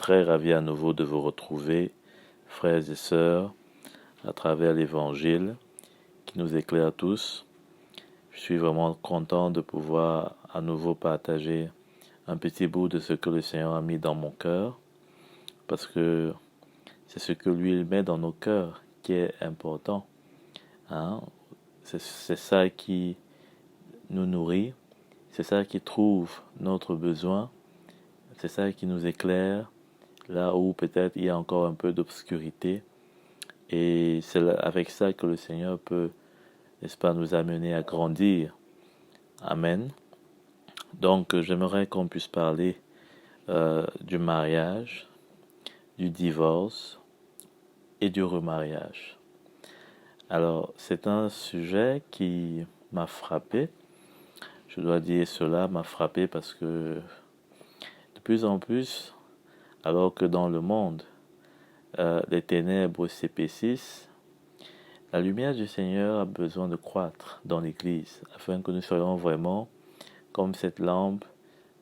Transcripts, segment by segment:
très ravi à nouveau de vous retrouver, frères et sœurs, à travers l'Évangile qui nous éclaire tous. Je suis vraiment content de pouvoir à nouveau partager un petit bout de ce que le Seigneur a mis dans mon cœur, parce que c'est ce que lui il met dans nos cœurs qui est important. Hein? C'est ça qui nous nourrit, c'est ça qui trouve notre besoin, c'est ça qui nous éclaire là où peut-être il y a encore un peu d'obscurité. Et c'est avec ça que le Seigneur peut, n'est-ce pas, nous amener à grandir. Amen. Donc, j'aimerais qu'on puisse parler du mariage, du divorce et du remariage. Alors, c'est un sujet qui m'a frappé. Je dois dire cela m'a frappé parce que de plus en plus, alors que dans le monde, les ténèbres s'épaississent, la lumière du Seigneur a besoin de croître dans l'Église afin que nous soyons vraiment comme cette lampe,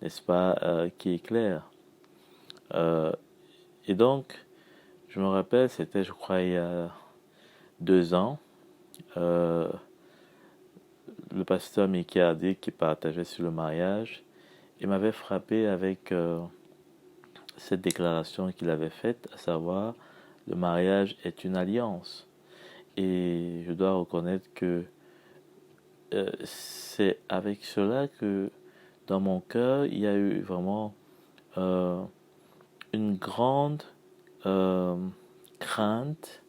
n'est-ce pas, qui éclaire. Euh, et donc, je me rappelle, c'était, je crois, il y a 2 ans, euh, le pasteur Mickey Hardy qui partageait sur le mariage, il m'avait frappé avec cette déclaration qu'il avait faite, à savoir, le mariage est une alliance. Et je dois reconnaître que c'est avec cela que dans mon cœur, il y a eu vraiment euh, une grande euh, crainte,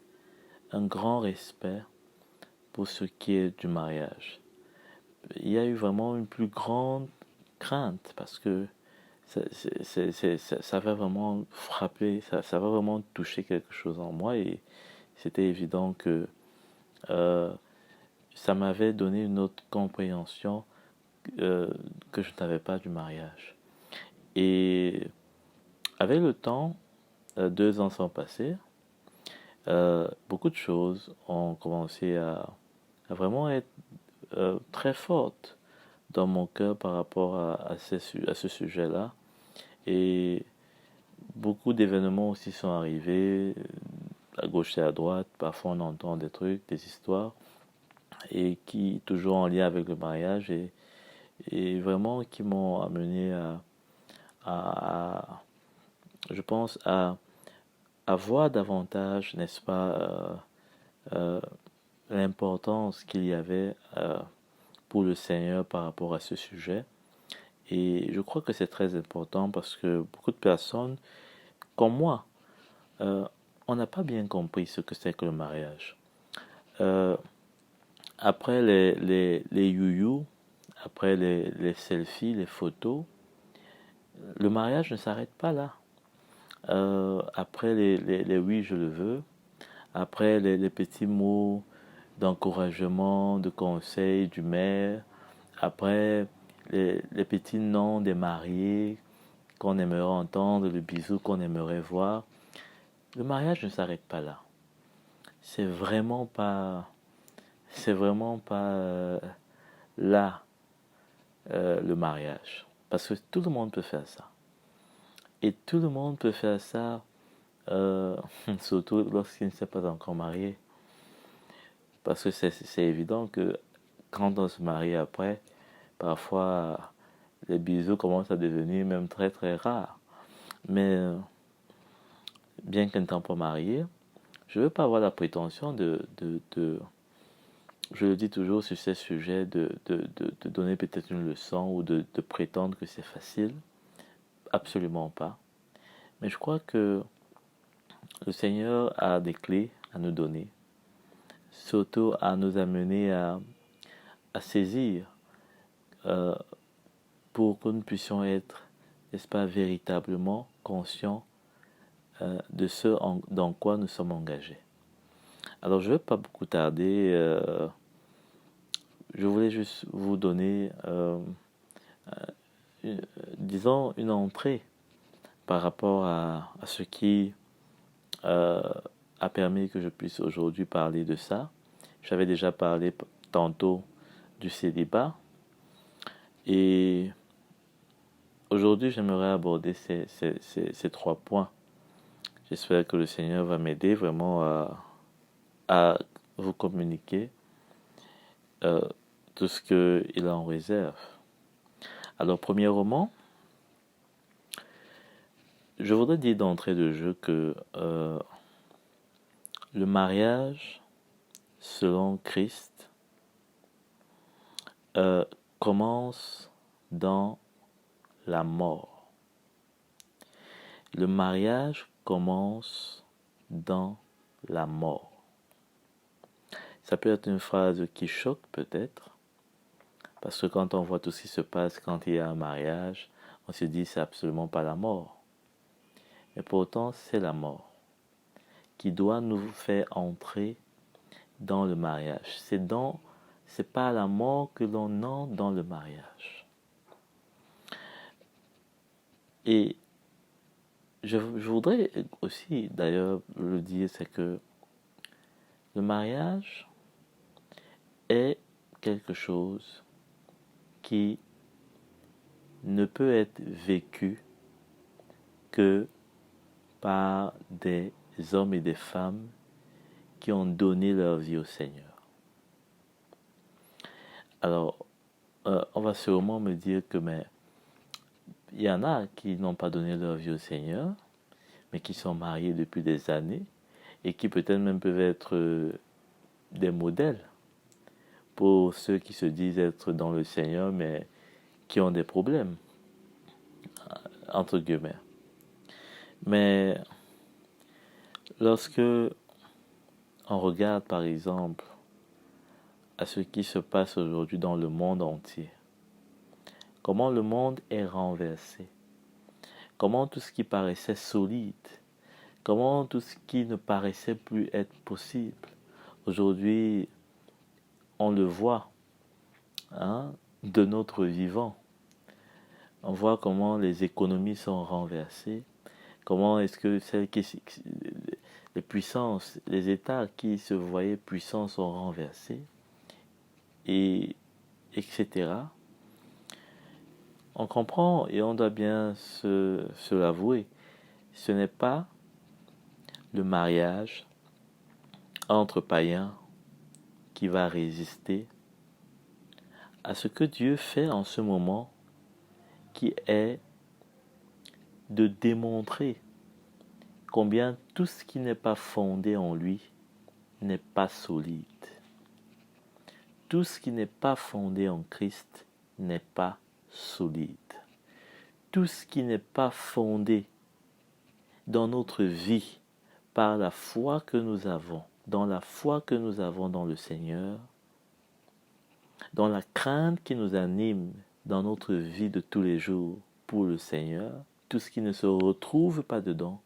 un grand respect pour ce qui est du mariage. Il y a eu vraiment une plus grande crainte parce que ça va vraiment frapper, ça va vraiment toucher quelque chose en moi et c'était évident que euh, ça m'avait donné une autre compréhension que je n'avais pas du mariage. Et avec le temps, 2 ans sont passés, beaucoup de choses ont commencé à vraiment être très fortes dans mon cœur par rapport à ce sujet-là. Et beaucoup d'événements aussi sont arrivés, à gauche et à droite. Parfois on entend des trucs, des histoires, et qui toujours en lien avec le mariage, et vraiment qui m'ont amené je pense, à voir davantage, n'est-ce pas, euh, l'importance qu'il y avait pour le Seigneur par rapport à ce sujet. Et je crois que c'est très important parce que beaucoup de personnes, comme moi, euh, on n'a pas bien compris ce que c'est que le mariage. Euh, Après les you-you, après les selfies, les photos, le mariage ne s'arrête pas là. Après les oui, je le veux, après les petits mots d'encouragement, de conseil du maire, après les petits noms des mariés qu'on aimerait entendre, le bisou qu'on aimerait voir, le mariage ne s'arrête pas là. C'est vraiment pas, c'est vraiment pas là le mariage. Parce que tout le monde peut faire ça. Et tout le monde peut faire ça, euh, surtout lorsqu'il ne s'est pas encore marié. Parce que c'est évident que quand on se marie après, parfois les bisous commencent à devenir même très très rares. Mais bien qu'un temps pas marié, je ne veux pas avoir la prétention je le dis toujours sur ces sujets, de donner peut-être une leçon ou de prétendre que c'est facile. Absolument pas. Mais je crois que le Seigneur a des clés à nous donner, surtout à nous amener à saisir euh, pour que nous puissions être, n'est-ce pas, véritablement conscients de ce dans quoi nous sommes engagés. Alors je ne vais pas beaucoup tarder, je voulais juste vous donner, disons, une entrée par rapport à ce qui euh, a permis que je puisse aujourd'hui parler de ça. J'avais déjà parlé tantôt du célibat et aujourd'hui j'aimerais aborder ces 3 points J'espère que le Seigneur va m'aider vraiment à vous communiquer euh, tout ce qu'il a en réserve. Alors, premièrement, je voudrais dire d'entrée de jeu que le mariage, selon Christ, commence dans la mort. Le mariage commence dans la mort. Ça peut être une phrase qui choque peut-être, parce que quand on voit tout ce qui se passe quand il y a un mariage, on se dit c'est absolument pas la mort. Et pourtant, c'est la mort qui doit nous faire entrer dans le mariage. C'est pas la mort que l'on entre dans le mariage. Et je voudrais aussi d'ailleurs le dire, c'est que le mariage est quelque chose qui ne peut être vécu que par des hommes et des femmes qui ont donné leur vie au Seigneur. Alors, on va sûrement me dire que mais il y en a qui n'ont pas donné leur vie au Seigneur, mais qui sont mariés depuis des années et qui peut-être même peuvent être des modèles pour ceux qui se disent être dans le Seigneur, mais qui ont des problèmes, entre guillemets. Mais lorsque on regarde par exemple à ce qui se passe aujourd'hui dans le monde entier, comment le monde est renversé, comment tout ce qui paraissait solide, comment tout ce qui ne paraissait plus être possible, aujourd'hui on le voit de notre vivant. On voit comment les économies sont renversées, comment est-ce que les puissances, les États qui se voyaient puissants sont renversés, et etc. On comprend et on doit bien se l'avouer. Ce n'est pas le mariage entre païens qui va résister à ce que Dieu fait en ce moment, qui est de démontrer combien tout ce qui n'est pas fondé en lui n'est pas solide. Tout ce qui n'est pas fondé en Christ n'est pas solide. Tout ce qui n'est pas fondé dans notre vie par la foi que nous avons, dans la foi que nous avons dans le Seigneur, dans la crainte qui nous anime dans notre vie de tous les jours pour le Seigneur, tout ce qui ne se retrouve pas dedans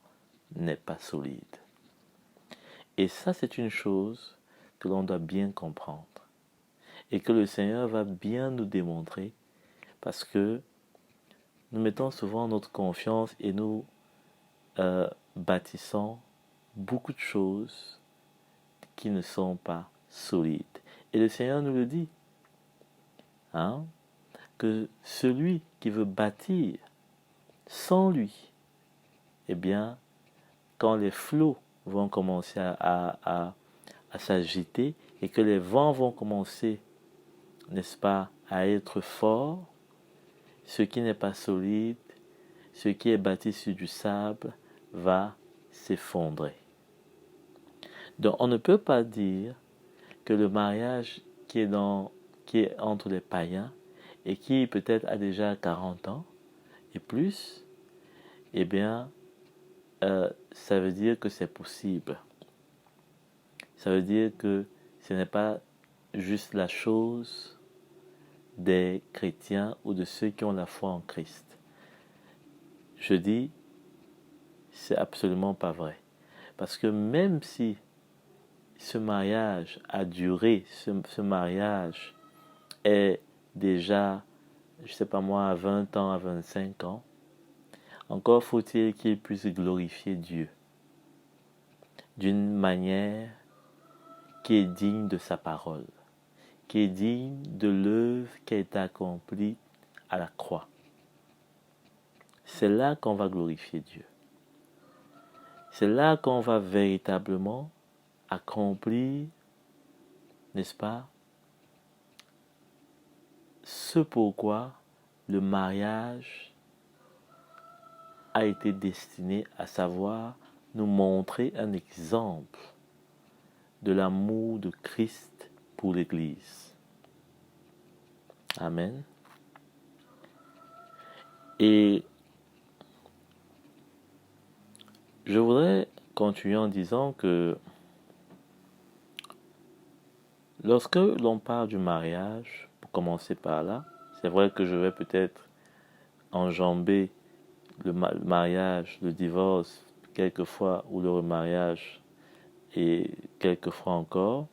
n'est pas solide. Et ça, c'est une chose que l'on doit bien comprendre et que le Seigneur va bien nous démontrer, parce que nous mettons souvent notre confiance et nous bâtissons beaucoup de choses qui ne sont pas solides. Et le Seigneur nous le dit, que celui qui veut bâtir sans lui, eh bien, quand les flots vont commencer à s'agiter et que les vents vont commencer, n'est-ce pas, à être forts, ce qui n'est pas solide, ce qui est bâti sur du sable, va s'effondrer. Donc on ne peut pas dire que le mariage qui est entre les païens et qui peut-être a déjà 40 ans et plus, eh bien, ça veut dire que c'est possible. Ça veut dire que ce n'est pas juste la chose des chrétiens ou de ceux qui ont la foi en Christ. Je dis, c'est absolument pas vrai. Parce que même si ce mariage a duré, ce mariage est déjà, je sais pas moi, à 20 ans, à 25 ans, encore faut-il qu'il puisse glorifier Dieu d'une manière qui est digne de sa parole, qui est digne de l'œuvre qui a été accomplie à la croix. C'est là qu'on va glorifier Dieu. c'est là qu'on va véritablement accomplir, n'est-ce pas, ce pourquoi le mariage a été destiné, à savoir nous montrer un exemple de l'amour de Christ pour l'Église. Amen. Et je voudrais continuer en disant que lorsque l'on parle du mariage, pour commencer par là, c'est vrai que je vais peut-être enjamber le mariage, le divorce, quelquefois, ou le remariage, et quelquefois encore.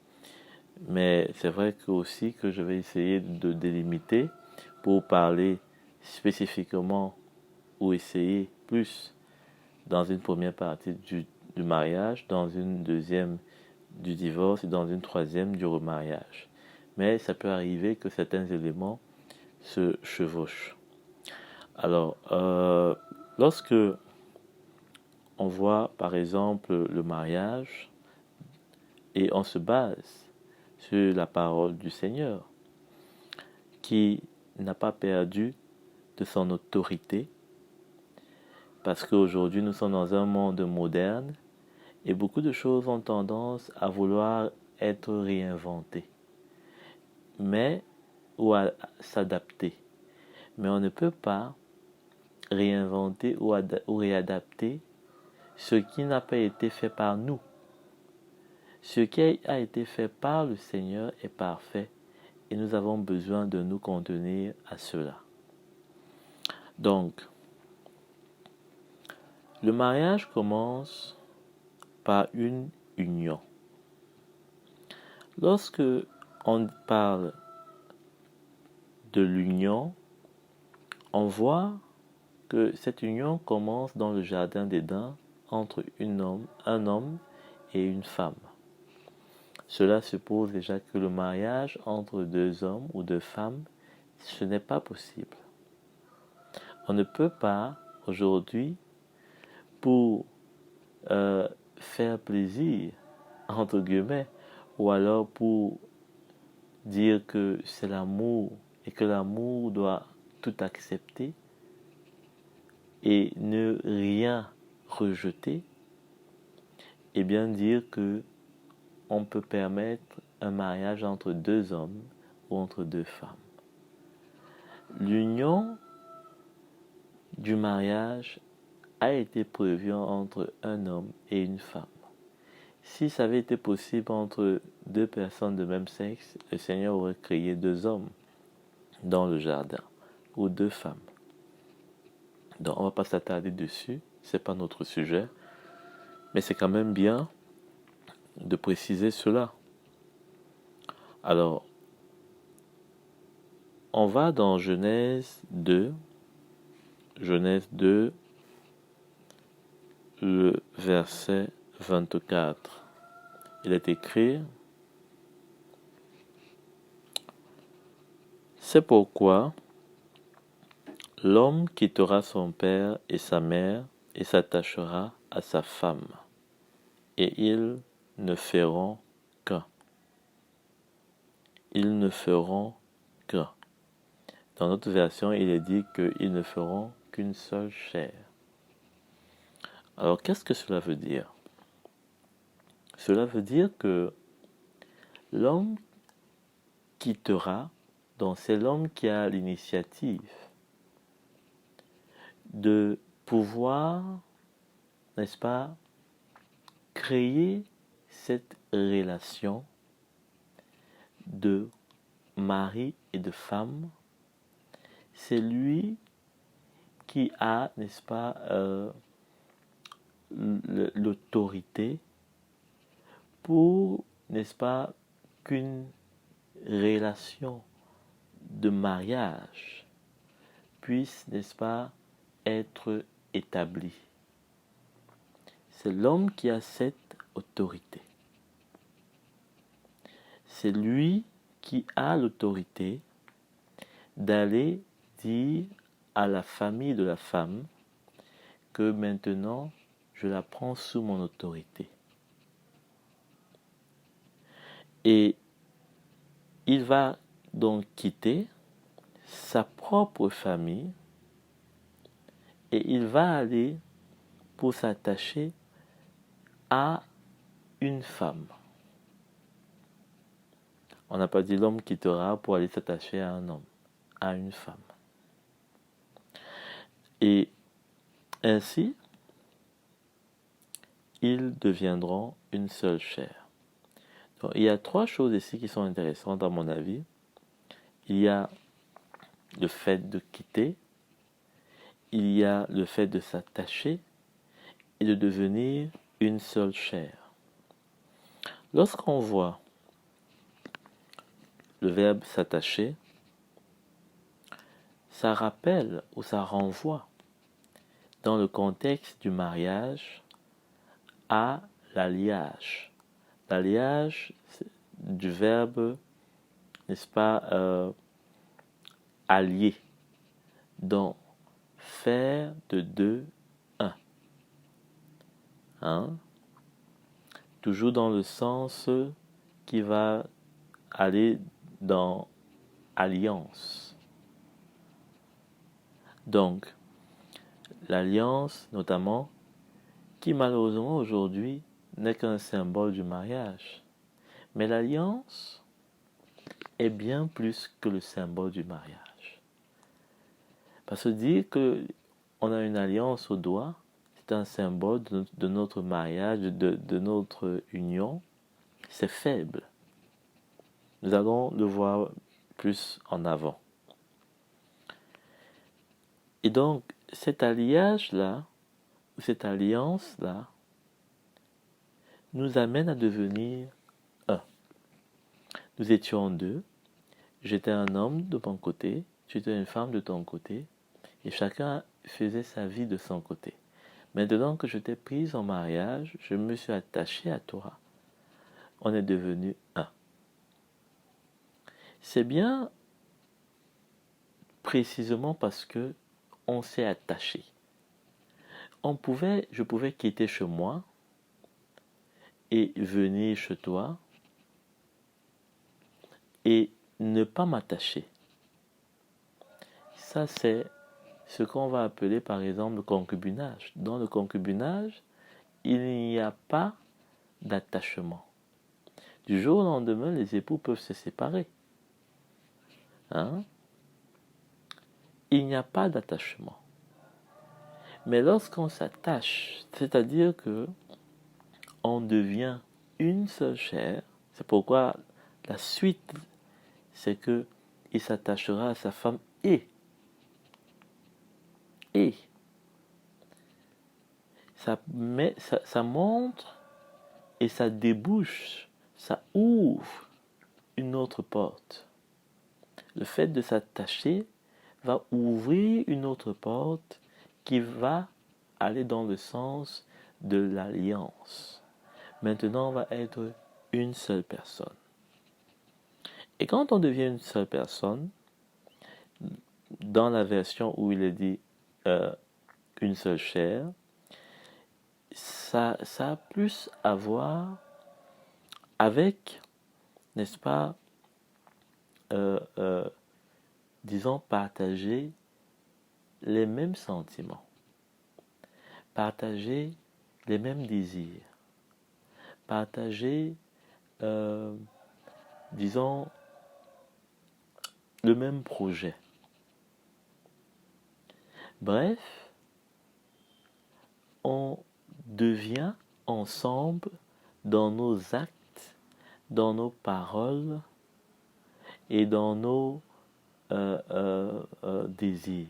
Mais c'est vrai que aussi que je vais essayer de délimiter pour parler spécifiquement ou essayer plus dans une première partie du mariage, dans une deuxième du divorce et dans une troisième du remariage. Mais ça peut arriver que certains éléments se chevauchent. Alors, lorsque on voit par exemple le mariage et on se base sur la parole du Seigneur qui n'a pas perdu de son autorité parce qu'aujourd'hui nous sommes dans un monde moderne et beaucoup de choses ont tendance à vouloir être réinventées ou à s'adapter. Mais on ne peut pas réinventer ou réadapter ce qui n'a pas été fait par nous. Ce qui a été fait par le Seigneur est parfait et nous avons besoin de nous contenir à cela. Donc, le mariage commence par une union. Lorsque on parle de l'union, on voit que cette union commence dans le jardin d'Éden entre un homme et une femme. Cela suppose déjà que le mariage entre deux hommes ou deux femmes, ce n'est pas possible. On ne peut pas aujourd'hui, pour faire plaisir, entre guillemets, ou alors pour dire que c'est l'amour et que l'amour doit tout accepter et ne rien rejeter, et bien dire que on peut permettre un mariage entre deux hommes ou entre deux femmes. L'union du mariage a été prévue entre un homme et une femme. Si ça avait été possible entre deux personnes de même sexe, le Seigneur aurait créé deux hommes dans le jardin ou deux femmes. Donc on ne va pas s'attarder dessus, c'est pas notre sujet, mais c'est quand même bien de préciser cela. Alors, on va dans Genèse 2, le verset 24. Il est écrit: c'est pourquoi l'homme quittera son père et sa mère et s'attachera à sa femme, et ils ne feront qu'un. Ils ne feront qu'un. Dans notre version, il est dit qu'ils ne feront qu'une seule chair. Alors, qu'est-ce que cela veut dire? Cela veut dire que l'homme quittera, donc c'est l'homme qui a l'initiative de pouvoir, n'est-ce pas, créer cette relation de mari et de femme. C'est lui qui a, n'est-ce pas, l'autorité pour, n'est-ce pas, qu'une relation de mariage puisse, n'est-ce pas, être établie. C'est l'homme qui a cette autorité. C'est lui qui a l'autorité d'aller dire à la famille de la femme que maintenant je la prends sous mon autorité. Et il va donc quitter sa propre famille et il va aller pour s'attacher à une femme. On n'a pas dit l'homme quittera pour aller s'attacher à un homme, à une femme. Et ainsi, ils deviendront une seule chair. Donc, il y a 3 choses ici qui sont intéressantes à mon avis. Il y a le fait de quitter, il y a le fait de s'attacher et de devenir une seule chair. Lorsqu'on voit le verbe s'attacher, ça rappelle ou ça renvoie dans le contexte du mariage à l'alliage. L'alliage du verbe, n'est-ce pas, allier. Donc, faire de 2 un. Hein? Toujours dans le sens qui va aller dans alliance. Donc, l'alliance notamment, qui malheureusement aujourd'hui n'est qu'un symbole du mariage. Mais l'alliance est bien plus que le symbole du mariage. Parce que dire qu'on a une alliance au doigt, c'est un symbole de notre mariage, de notre union, c'est faible. Nous allons le voir plus en avant. Et donc, cet alliage-là, cette alliance-là, nous amène à devenir un. Nous étions 2. J'étais un homme de mon côté, tu étais une femme de ton côté, et chacun faisait sa vie de son côté. Maintenant que je t'ai prise en mariage, je me suis attaché à toi. On est devenu un. C'est bien précisément parce que on s'est attaché. Je pouvais quitter chez moi et venir chez toi et ne pas m'attacher. Ça, c'est ce qu'on va appeler par exemple le concubinage. Dans le concubinage, il n'y a pas d'attachement. Du jour au lendemain, les époux peuvent se séparer. Hein? Il n'y a pas d'attachement. Mais lorsqu'on s'attache, c'est-à-dire que on devient une seule chair, c'est pourquoi la suite, c'est que il s'attachera à sa femme et ça montre et ça débouche, ça ouvre une autre porte. Le fait de s'attacher va ouvrir une autre porte qui va aller dans le sens de l'alliance. Maintenant, on va être une seule personne. Et quand on devient une seule personne, dans la version où il est dit une seule chair, ça a plus à voir avec, n'est-ce pas, disons, partager les mêmes sentiments, partager les mêmes désirs, partager, disons, le même projet. Bref, on devient ensemble dans nos actes, dans nos paroles et dans nos désirs.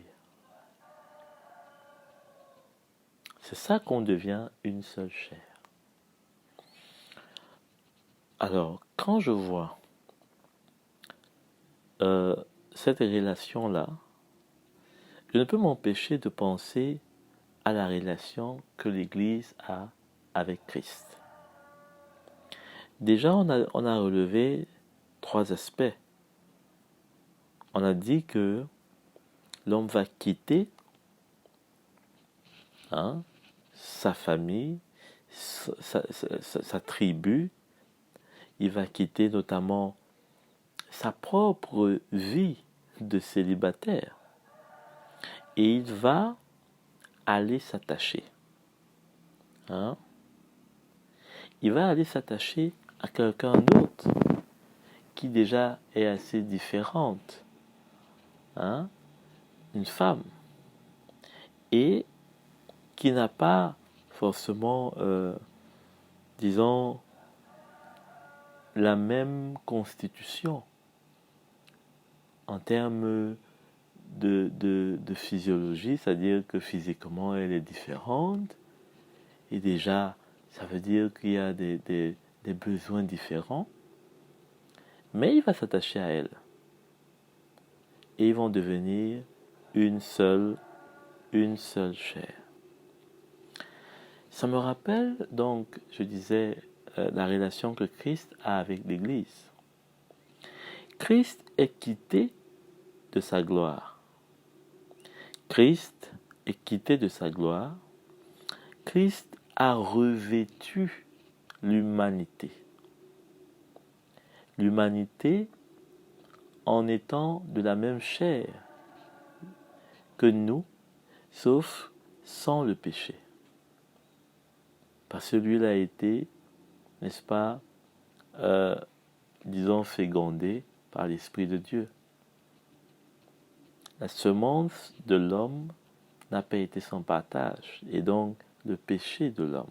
C'est ça qu'on devient une seule chair. Alors, quand je vois cette relation-là, je ne peux m'empêcher de penser à la relation que l'Église a avec Christ. Déjà, on a relevé 3 aspects. On a dit que l'homme va quitter sa famille, sa tribu, il va quitter notamment sa propre vie de célibataire et il va aller s'attacher. Hein? Il va aller s'attacher à quelqu'un d'autre qui déjà est assez différente. Hein? Une femme. Et qui n'a pas forcément, disons, la même constitution en termes de physiologie, c'est-à-dire que physiquement elle est différente, et déjà ça veut dire qu'il y a des besoins différents, mais il va s'attacher à elle, et ils vont devenir une seule chair. Ça me rappelle donc, je disais, la relation que Christ a avec l'Église. Christ est quitté de sa gloire. Christ est quitté de sa gloire. Christ a revêtu l'humanité. L'humanité en étant de la même chair que nous, sauf sans le péché. Parce que lui, il a été, n'est-ce pas, disons, fécondé par l'Esprit de Dieu. La semence de l'homme n'a pas été son partage, et donc le péché de l'homme.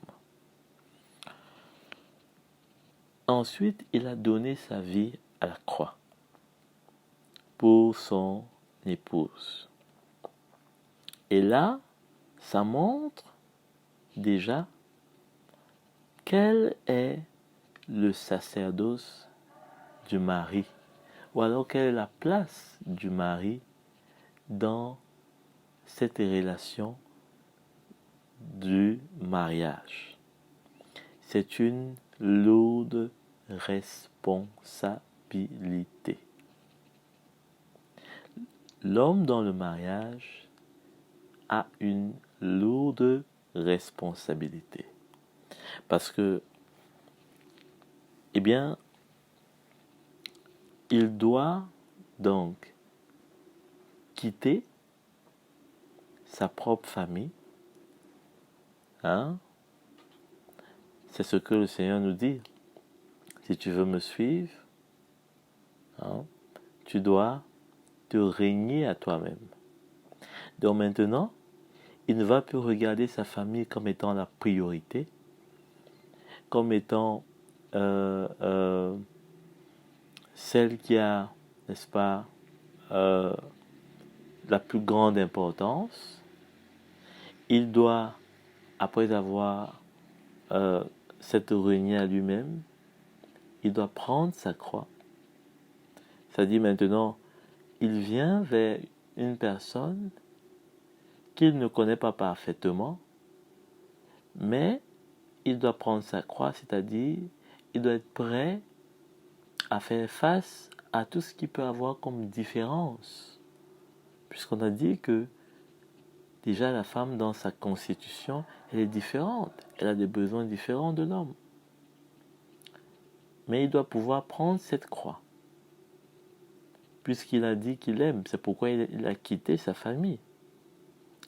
Ensuite, il a donné sa vie à la croix pour son épouse. Et là, ça montre déjà quel est le sacerdoce du mari, ou alors quelle est la place du mari dans cette relation du mariage. C'est une lourde responsabilité. L'homme dans le mariage a une lourde responsabilité. Parce que, eh bien, il doit donc quitter sa propre famille. Hein? C'est ce que le Seigneur nous dit. Si tu veux me suivre, hein, tu dois te régner à toi-même. Donc maintenant, il ne va plus regarder sa famille comme étant la priorité, comme étant celle qui a, n'est-ce pas, la plus grande importance. Il doit, après avoir s'être renié à lui-même, il doit prendre sa croix. C'est-à-dire maintenant, il vient vers une personne qu'il ne connaît pas parfaitement, mais il doit prendre sa croix, c'est-à-dire il doit être prêt à faire face à tout ce qu'il peut avoir comme différence. Puisqu'on a dit que déjà la femme dans sa constitution, elle est différente. Elle a des besoins différents de l'homme. Mais il doit pouvoir prendre cette croix. Puisqu'il a dit qu'il aime. C'est pourquoi il a quitté sa famille.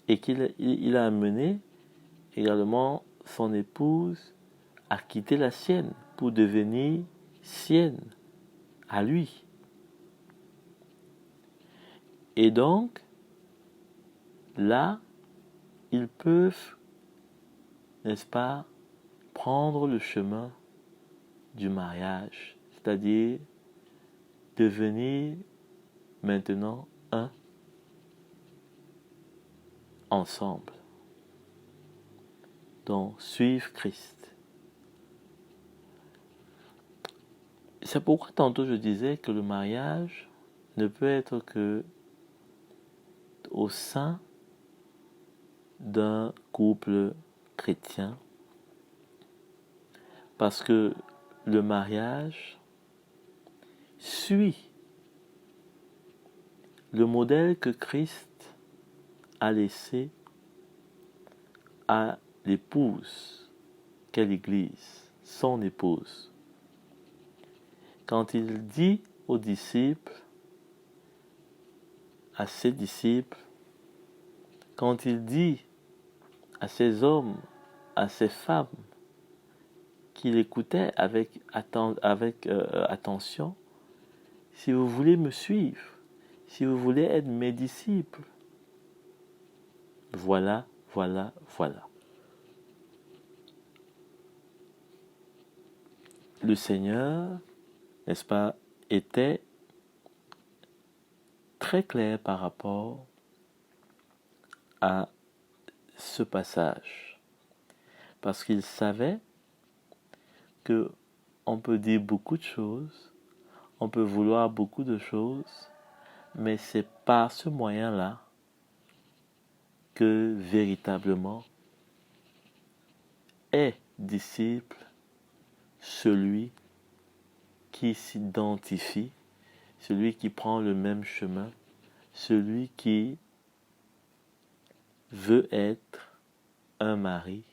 Et qu'il a amené également son épouse à quitter la sienne pour devenir sienne à lui. Et donc, là, ils peuvent, n'est-ce pas, prendre le chemin du mariage, c'est-à-dire devenir maintenant un ensemble. Donc, suivre Christ. C'est pourquoi tantôt je disais que le mariage ne peut être que au sein d'un couple chrétien, parce que le mariage suit le modèle que Christ a laissé à l'épouse qu'est l'Église, son épouse, quand il dit aux disciples, à ses disciples, quand il dit à ces hommes, à ces femmes qu'il écoutait avec attention, si vous voulez me suivre, si vous voulez être mes disciples, voilà, voilà, voilà. Le Seigneur, n'est-ce pas, était très clair par rapport à ce passage. Parce qu'il savait que on peut dire beaucoup de choses, on peut vouloir beaucoup de choses, mais c'est par ce moyen-là que véritablement est disciple celui qui s'identifie, celui qui prend le même chemin, celui qui veut être un mari,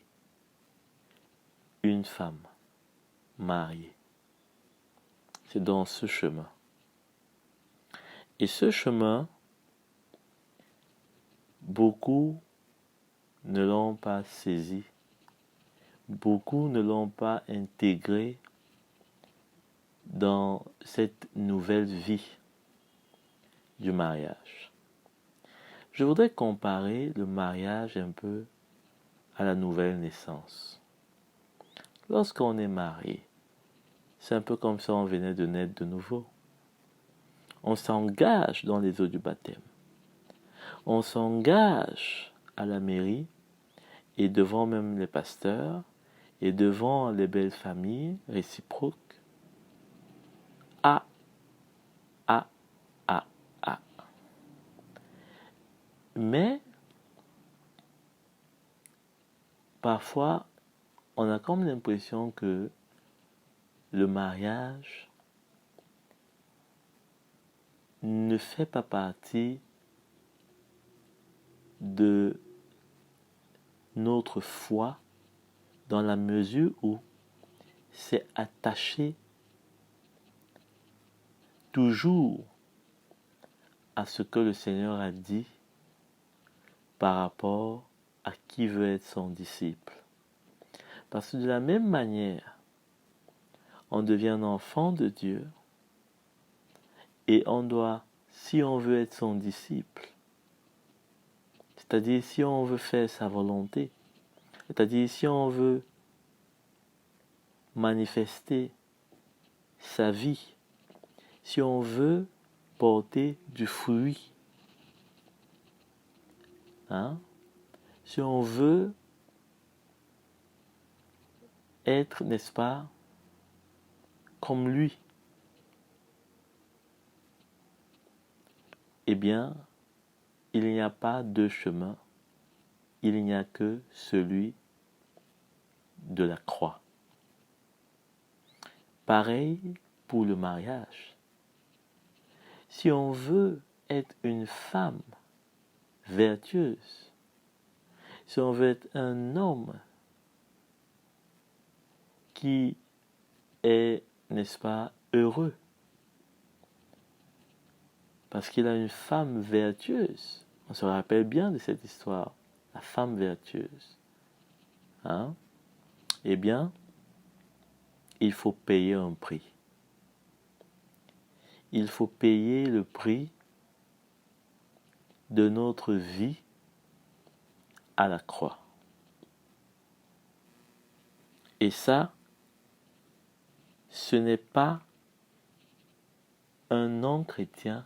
une femme mariée. C'est dans ce chemin. Et ce chemin, beaucoup ne l'ont pas saisi, beaucoup ne l'ont pas intégré dans cette nouvelle vie du mariage. Je voudrais comparer le mariage un peu à la nouvelle naissance. Lorsqu'on est marié, c'est un peu comme si on venait de naître de nouveau. On s'engage dans les eaux du baptême. On s'engage à la mairie et devant même les pasteurs et devant les belles familles réciproques à, à, à. Mais parfois, on a comme l'impression que le mariage ne fait pas partie de notre foi dans la mesure où c'est attaché toujours à ce que le Seigneur a dit par rapport à qui veut être son disciple. Parce que de la même manière, on devient un enfant de Dieu et on doit, si on veut être son disciple, c'est-à-dire si on veut faire sa volonté, c'est-à-dire si on veut manifester sa vie, si on veut porter du fruit, si on veut être, n'est-ce pas, comme lui, eh bien, il n'y a pas deux chemins, il n'y a que celui de la croix. Pareil pour le mariage. Si on veut être une femme vertueuse, si on veut être un homme qui est, n'est-ce pas, heureux, parce qu'il a une femme vertueuse, on se rappelle bien de cette histoire, la femme vertueuse, eh bien, il faut payer un prix. Il faut payer le prix de notre vie à la croix. Et ça, ce n'est pas un non-chrétien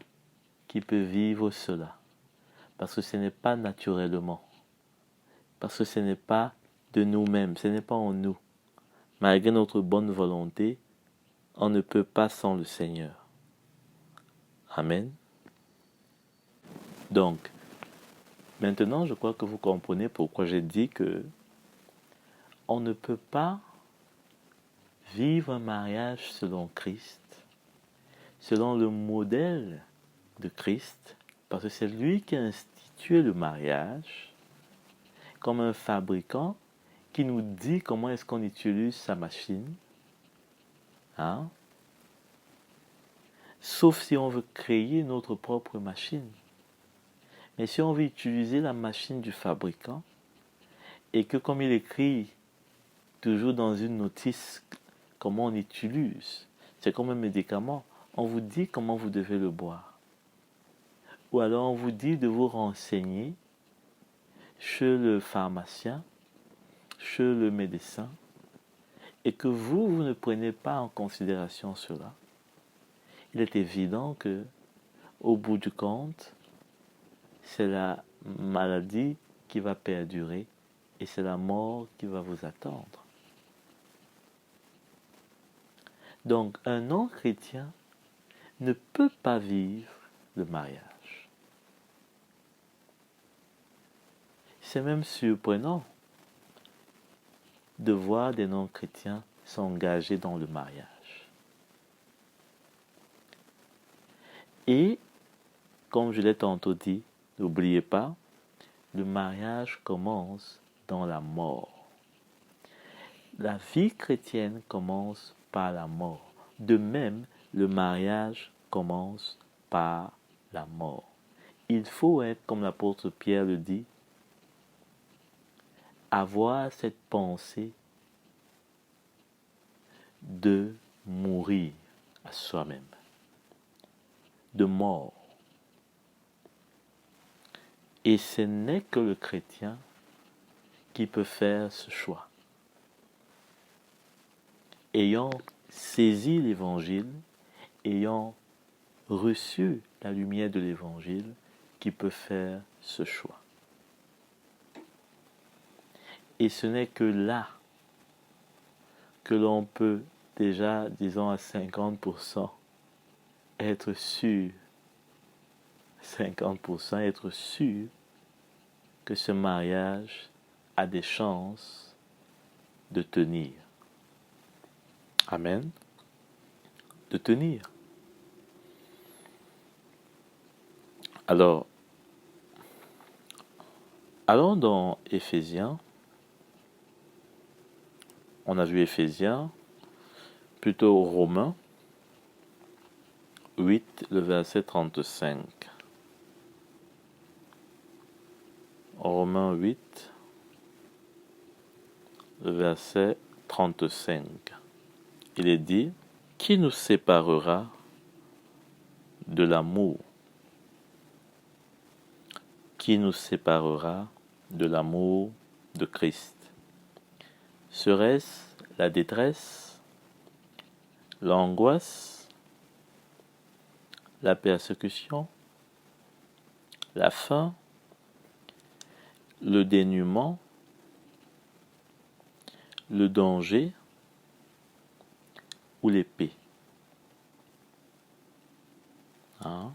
qui peut vivre cela. Parce que ce n'est pas naturellement. Parce que ce n'est pas de nous-mêmes, ce n'est pas en nous. Malgré notre bonne volonté, on ne peut pas sans le Seigneur. Amen. Donc, maintenant, je crois que vous comprenez pourquoi j'ai dit que on ne peut pas vivre un mariage selon Christ, selon le modèle de Christ, parce que c'est lui qui a institué le mariage comme un fabricant qui nous dit comment est-ce qu'on utilise sa machine. Hein? Sauf si on veut créer notre propre machine. Mais si on veut utiliser la machine du fabricant, et que comme il écrit toujours dans une notice comment on utilise, c'est comme un médicament, on vous dit comment vous devez le boire. Ou alors on vous dit de vous renseigner chez le pharmacien, chez le médecin, et que vous ne prenez pas en considération cela. Il est évident que, au bout du compte, c'est la maladie qui va perdurer et c'est la mort qui va vous attendre. Donc, un non-chrétien ne peut pas vivre le mariage. C'est même surprenant de voir des non-chrétiens s'engager dans le mariage. Et, comme je l'ai tantôt dit, n'oubliez pas, le mariage commence dans la mort. La vie chrétienne commence par la mort. De même, le mariage commence par la mort. Il faut être, comme l'apôtre Pierre le dit, avoir cette pensée de mourir à soi-même, de mort. Et ce n'est que le chrétien qui peut faire ce choix. Ayant saisi l'évangile, ayant reçu la lumière de l'évangile, qui peut faire ce choix. Et ce n'est que là que l'on peut déjà, disons à 50%, être sûr, 50% être sûr que ce mariage a des chances de tenir. Amen. De tenir. Alors, allons dans Éphésiens. On a vu Éphésiens, plutôt Romains 8, le verset 35. Romains 8, le verset 35. Il est dit, qui nous séparera de l'amour? Qui nous séparera de l'amour de Christ? Serait-ce la détresse, l'angoisse, la persécution, la faim, le dénuement, le danger ou l'épée? Hein?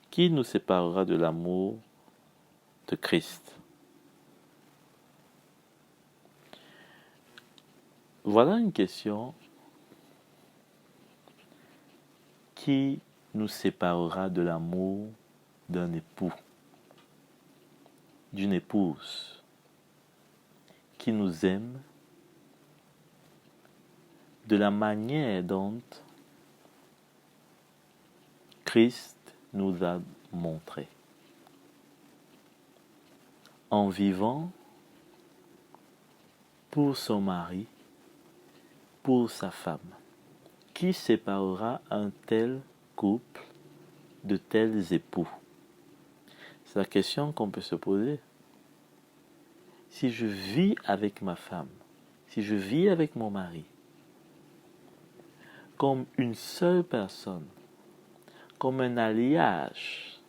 Qui nous séparera de l'amour de Christ? Voilà une question qui nous séparera de l'amour d'un époux, d'une épouse qui nous aime de la manière dont Christ nous a montré, en vivant pour son mari, pour sa femme. Qui séparera un tel couple de tels époux? C'est la question qu'on peut se poser. Si je vis avec ma femme, si je vis avec mon mari, comme une seule personne, comme un alliage,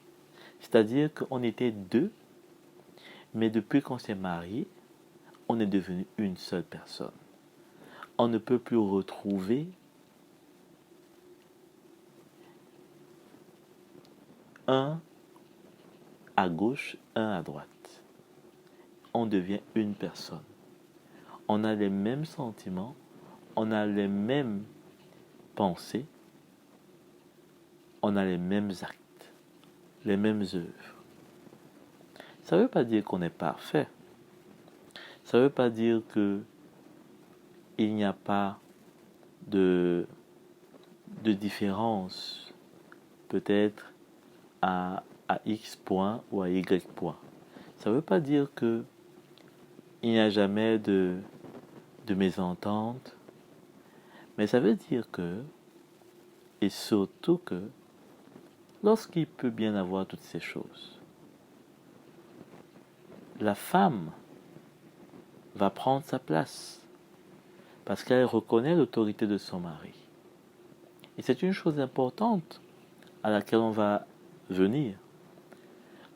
c'est-à-dire qu'on était deux, mais depuis qu'on s'est marié, on est devenu une seule personne. On ne peut plus retrouver un à gauche, un à droite. On devient une personne. On a les mêmes sentiments, on a les mêmes pensées, on a les mêmes actes, les mêmes œuvres. Ça ne veut pas dire qu'on est parfait. Ça ne veut pas dire que il n'y a pas de différence peut-être à X point ou à Y point. Ça ne veut pas dire que il n'y a jamais de mésentente, mais ça veut dire que, et surtout que, lorsqu'il peut bien avoir toutes ces choses, la femme va prendre sa place parce qu'elle reconnaît l'autorité de son mari. Et c'est une chose importante à laquelle on va venir.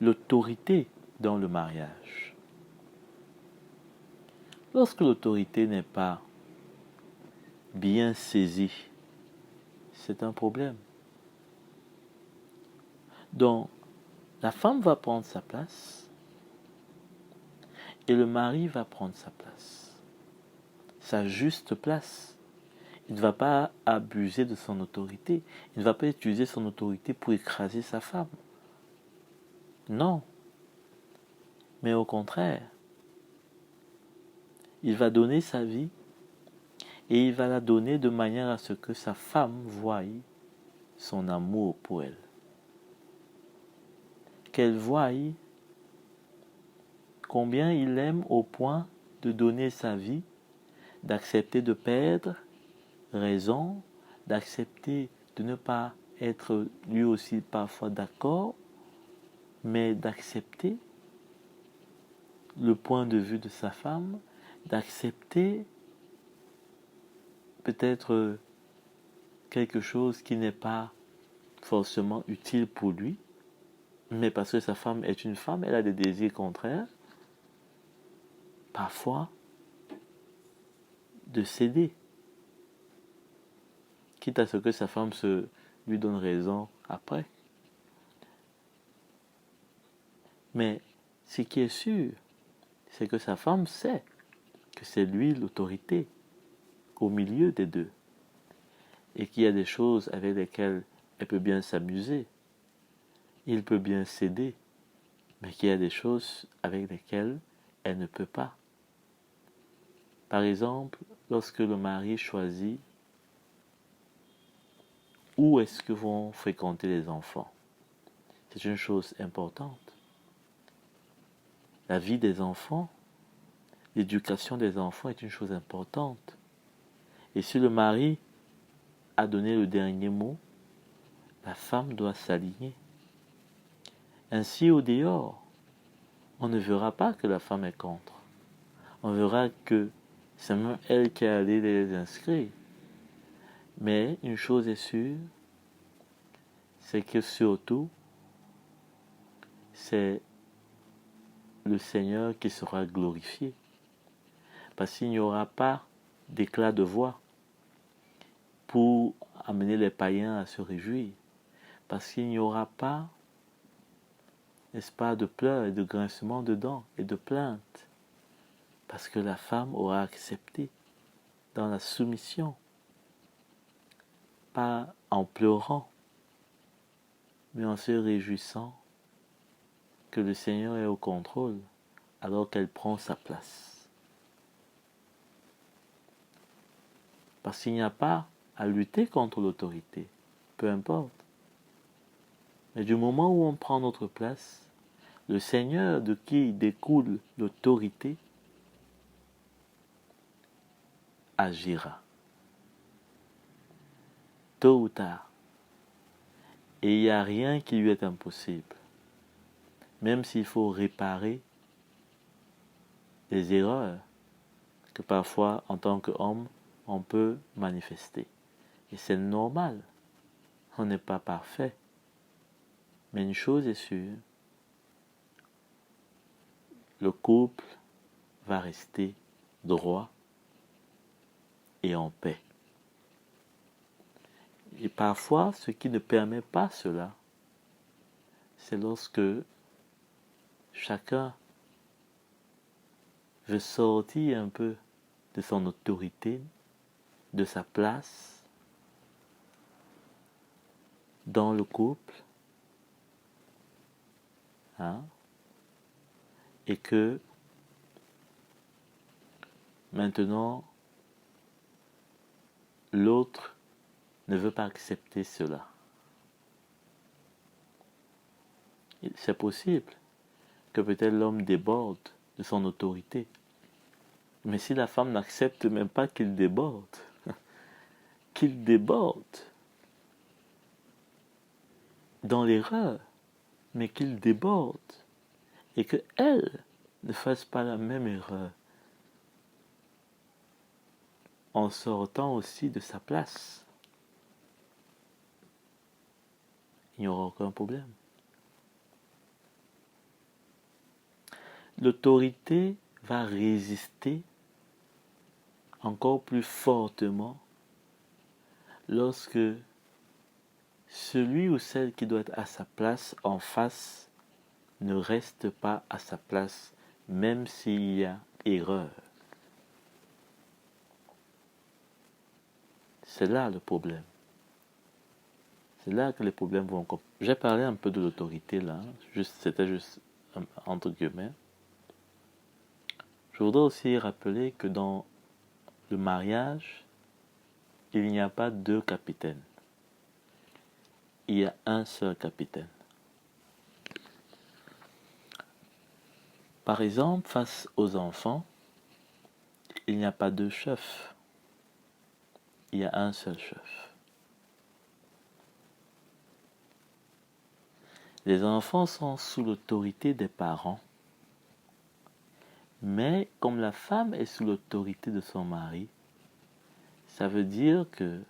L'autorité dans le mariage. Lorsque l'autorité n'est pas bien saisie, c'est un problème. Donc, la femme va prendre sa place et le mari va prendre sa place. Sa juste place. Il ne va pas abuser de son autorité. Il ne va pas utiliser son autorité pour écraser sa femme. Non. Mais au contraire, il va donner sa vie et il va la donner de manière à ce que sa femme voie son amour pour elle. Qu'elle voie combien il aime au point de donner sa vie, d'accepter de perdre raison, d'accepter de ne pas être lui aussi parfois d'accord, mais d'accepter le point de vue de sa femme, d'accepter peut-être quelque chose qui n'est pas forcément utile pour lui, mais parce que sa femme est une femme, elle a des désirs contraires, parfois de céder, quitte à ce que sa femme lui donne raison après. Mais ce qui est sûr, c'est que sa femme sait que c'est lui l'autorité au milieu des deux et qu'il y a des choses avec lesquelles elle peut bien s'amuser, il peut bien céder, mais qu'il y a des choses avec lesquelles elle ne peut pas. Par exemple, lorsque le mari choisit où est-ce que vont fréquenter les enfants, c'est une chose importante. La vie des enfants, l'éducation des enfants est une chose importante. Et si le mari a donné le dernier mot, la femme doit s'aligner. Ainsi, au dehors, on ne verra pas que la femme est contre. On verra que c'est même elle qui est allée les inscrire. Mais une chose est sûre, c'est que surtout, c'est le Seigneur qui sera glorifié. Parce qu'il n'y aura pas d'éclat de voix pour amener les païens à se réjouir. Parce qu'il n'y aura pas, n'est-ce pas, de pleurs et de grincements de dents et de plaintes. Parce que la femme aura accepté dans la soumission, pas en pleurant, mais en se réjouissant que le Seigneur est au contrôle alors qu'elle prend sa place. Parce qu'il n'y a pas à lutter contre l'autorité, peu importe. Mais du moment où on prend notre place, le Seigneur de qui découle l'autorité agira. Tôt ou tard. Et il n'y a rien qui lui est impossible. Même s'il faut réparer les erreurs que parfois, en tant qu'homme, on peut manifester. Et c'est normal. On n'est pas parfait. Mais une chose est sûre, le couple va rester droit et en paix. Et parfois, ce qui ne permet pas cela, c'est lorsque chacun veut sortir un peu de son autorité, de sa place dans le couple, et que maintenant l'autre ne veut pas accepter cela. C'est possible que peut-être l'homme déborde de son autorité. Mais si la femme n'accepte même pas qu'il déborde, qu'il déborde dans l'erreur, mais qu'il déborde et qu'elle ne fasse pas la même erreur en sortant aussi de sa place, il n'y aura aucun problème. L'autorité va résister encore plus fortement lorsque celui ou celle qui doit être à sa place en face ne reste pas à sa place, même s'il y a erreur. C'est là le problème. C'est là que les problèmes vont... J'ai parlé un peu de l'autorité là, c'était juste entre guillemets. Je voudrais aussi rappeler que dans le mariage, il n'y a pas deux capitaines. Il y a un seul capitaine. Par exemple, face aux enfants, il n'y a pas deux chefs. Il y a un seul chef. Les enfants sont sous l'autorité des parents. Mais comme la femme est sous l'autorité de son mari, ça veut dire que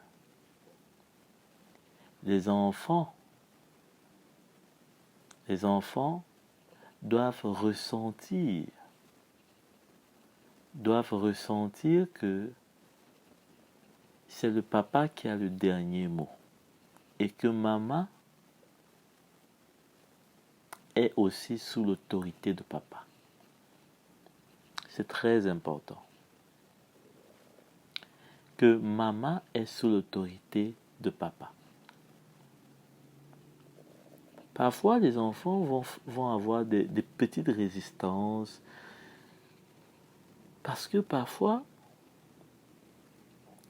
les enfants doivent ressentir que c'est le papa qui a le dernier mot et que maman est aussi sous l'autorité de papa. C'est très important que maman est sous l'autorité de papa. Parfois, les enfants vont avoir des petites résistances parce que parfois,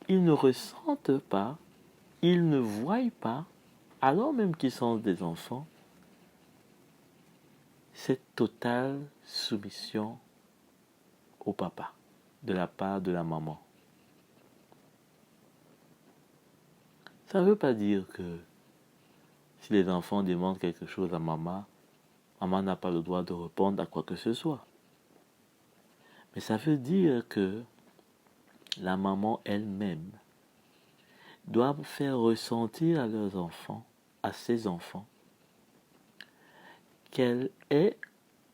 ils ne ressentent pas, ils ne voient pas, alors même qu'ils sont des enfants, cette totale soumission au papa de la part de la maman. Ça ne veut pas dire que si les enfants demandent quelque chose à maman, maman n'a pas le droit de répondre à quoi que ce soit. Mais ça veut dire que la maman elle-même doit faire ressentir à leurs enfants, à ses enfants, qu'elle est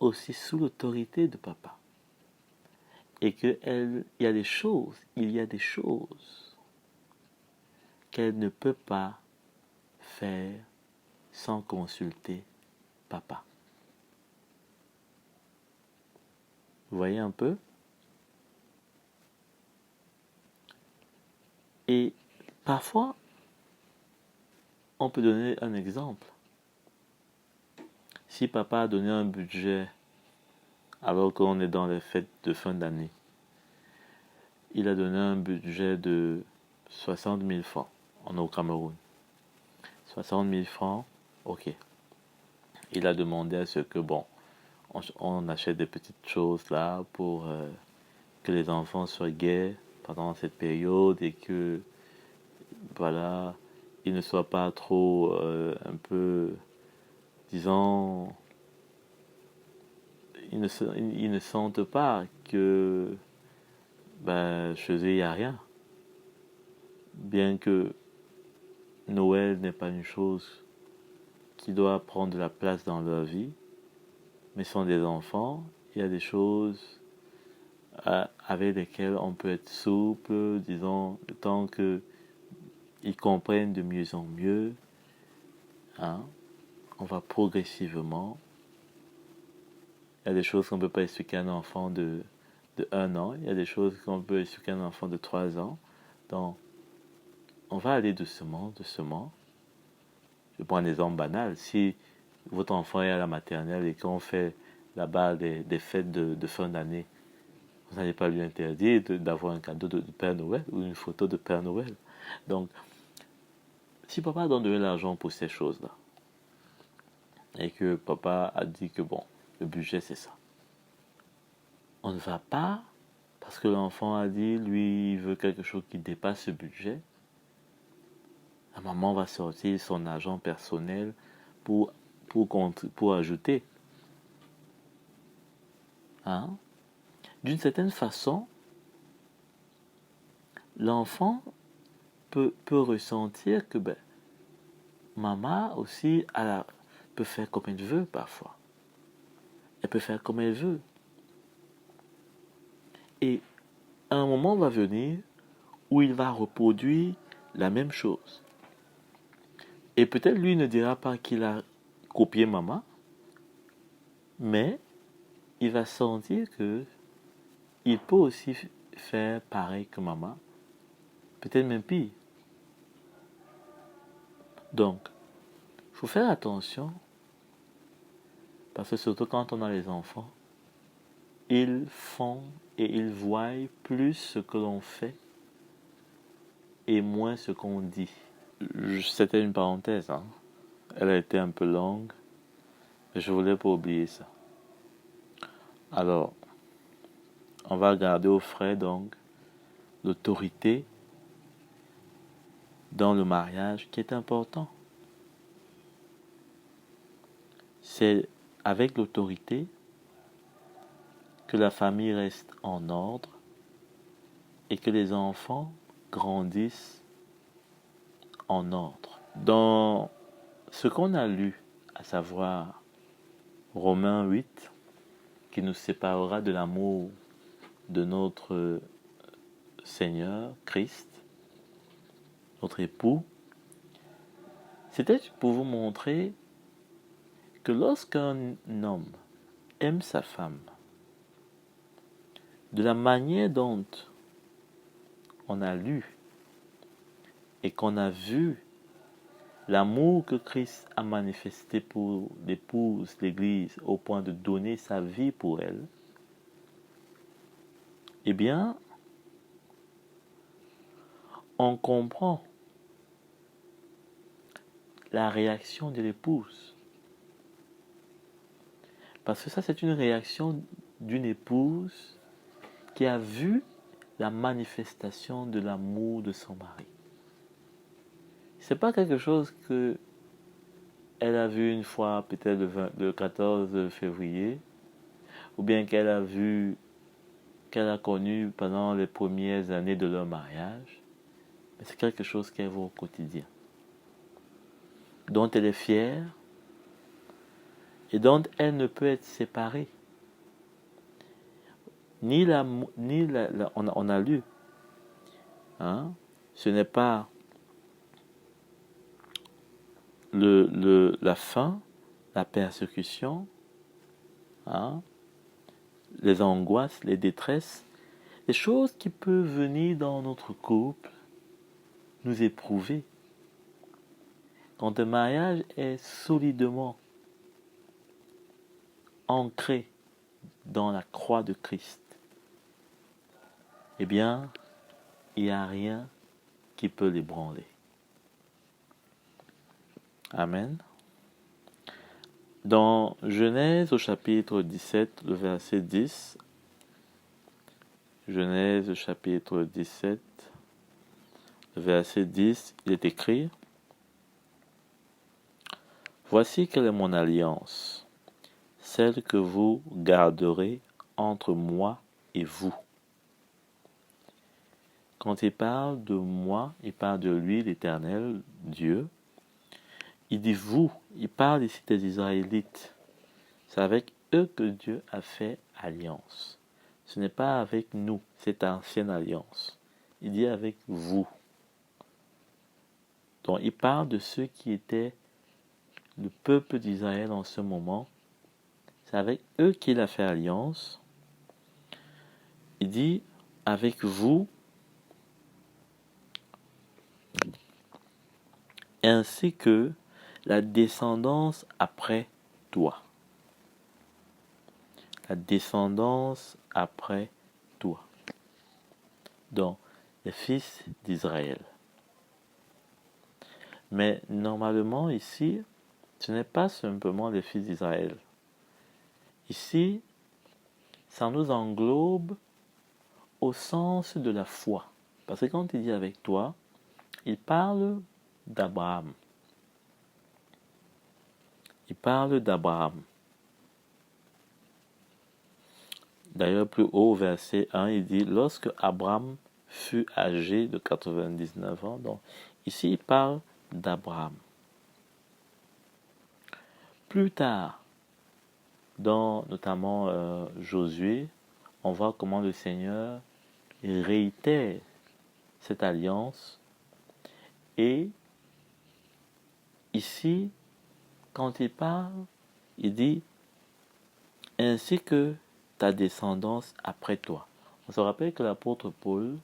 aussi sous l'autorité de papa. Et qu'il y a des choses qu'elle ne peut pas faire sans consulter papa. Vous voyez un peu? Et parfois, on peut donner un exemple. Si papa a donné un budget alors qu'on est dans les fêtes de fin d'année, il a donné un budget de 60 000 francs. On est au Cameroun. 60 000 francs, ok. Il a demandé à ce que, on achète des petites choses là pour que les enfants soient gais pendant cette période et que, voilà, ils ne soient pas trop, un peu, disons, ils ne sentent pas que, chez eux, il n'y a rien. Bien que Noël n'est pas une chose qui doit prendre la place dans leur vie, mais sont des enfants, il y a des choses avec lesquelles on peut être souple, disons, le temps qu'ils comprennent de mieux en mieux. Hein, on va progressivement. Il y a des choses qu'on ne peut pas expliquer à un enfant de 1 an, il y a des choses qu'on peut expliquer à un enfant de 3 ans. Donc, on va aller doucement. Je prends un exemple banal. Si votre enfant est à la maternelle et qu'on fait là-bas des fêtes de fin d'année, vous n'allez pas lui interdire d'avoir un cadeau de Père Noël ou une photo de Père Noël. Donc, si papa donne de l'argent pour ces choses-là, et que papa a dit que bon, le budget c'est ça, on ne va pas, parce que l'enfant a dit, lui, il veut quelque chose qui dépasse ce budget, la maman va sortir son argent personnel pour, pour ajouter. Hein? D'une certaine façon, l'enfant peut ressentir que ben, maman aussi peut faire comme elle veut parfois. Elle peut faire comme elle veut. Et un moment va venir où il va reproduire la même chose. Et peut-être lui ne dira pas qu'il a copié maman, mais il va sentir que il peut aussi faire pareil que maman, peut-être même pire. Donc, il faut faire attention, parce que surtout quand on a les enfants, ils font et ils voient plus ce que l'on fait et moins ce qu'on dit. C'était une parenthèse, hein. Elle a été un peu longue, mais je voulais pas oublier ça. Alors, on va garder au frais donc l'autorité dans le mariage qui est important. C'est avec l'autorité que la famille reste en ordre et que les enfants grandissent en ordre. Dans ce qu'on a lu, à savoir Romains 8, qui nous séparera de l'amour de notre Seigneur, Christ, notre époux, c'était pour vous montrer que lorsqu'un homme aime sa femme, de la manière dont on a lu et qu'on a vu l'amour que Christ a manifesté pour l'épouse, l'Église, au point de donner sa vie pour elle, eh bien, on comprend la réaction de l'épouse. Parce que ça, c'est une réaction d'une épouse qui a vu la manifestation de l'amour de son mari. C'est pas quelque chose que elle a vu une fois, peut-être le 14 février, ou bien qu'elle a connu pendant les premières années de leur mariage, mais c'est quelque chose qu'elle voit au quotidien, dont elle est fière et dont elle ne peut être séparée. On a lu, hein, ce n'est pas la faim, la persécution, hein, les angoisses, les détresses, les choses qui peuvent venir dans notre couple nous éprouver. Quand un mariage est solidement ancré dans la croix de Christ, eh bien, il n'y a rien qui peut l'ébranler. Amen. Dans Genèse au chapitre 17, le verset 10, Genèse au chapitre 17, le verset 10, il est écrit: Voici quelle est mon alliance, celle que vous garderez entre moi et vous. Quand il parle de moi, il parle de lui, l'Éternel, Dieu. Il dit vous, il parle ici des Israélites. C'est avec eux que Dieu a fait alliance. Ce n'est pas avec nous, cette ancienne alliance. Il dit avec vous. Donc il parle de ceux qui étaient le peuple d'Israël en ce moment. C'est avec eux qu'il a fait alliance. Il dit avec vous, ainsi que la descendance après toi. La descendance après toi. Donc, les fils d'Israël. Mais normalement ici, ce n'est pas simplement les fils d'Israël. Ici, ça nous englobe au sens de la foi. Parce que quand il dit avec toi, il parle d'Abraham. Il parle d'Abraham. D'ailleurs, plus haut, verset 1, il dit, lorsque Abraham fut âgé de 99 ans, donc ici il parle d'Abraham. Plus tard, dans notamment Josué, on voit comment le Seigneur réitère cette alliance. Et ici, quand il parle, il dit « ainsi que ta descendance après toi ». On se rappelle que l'apôtre Paul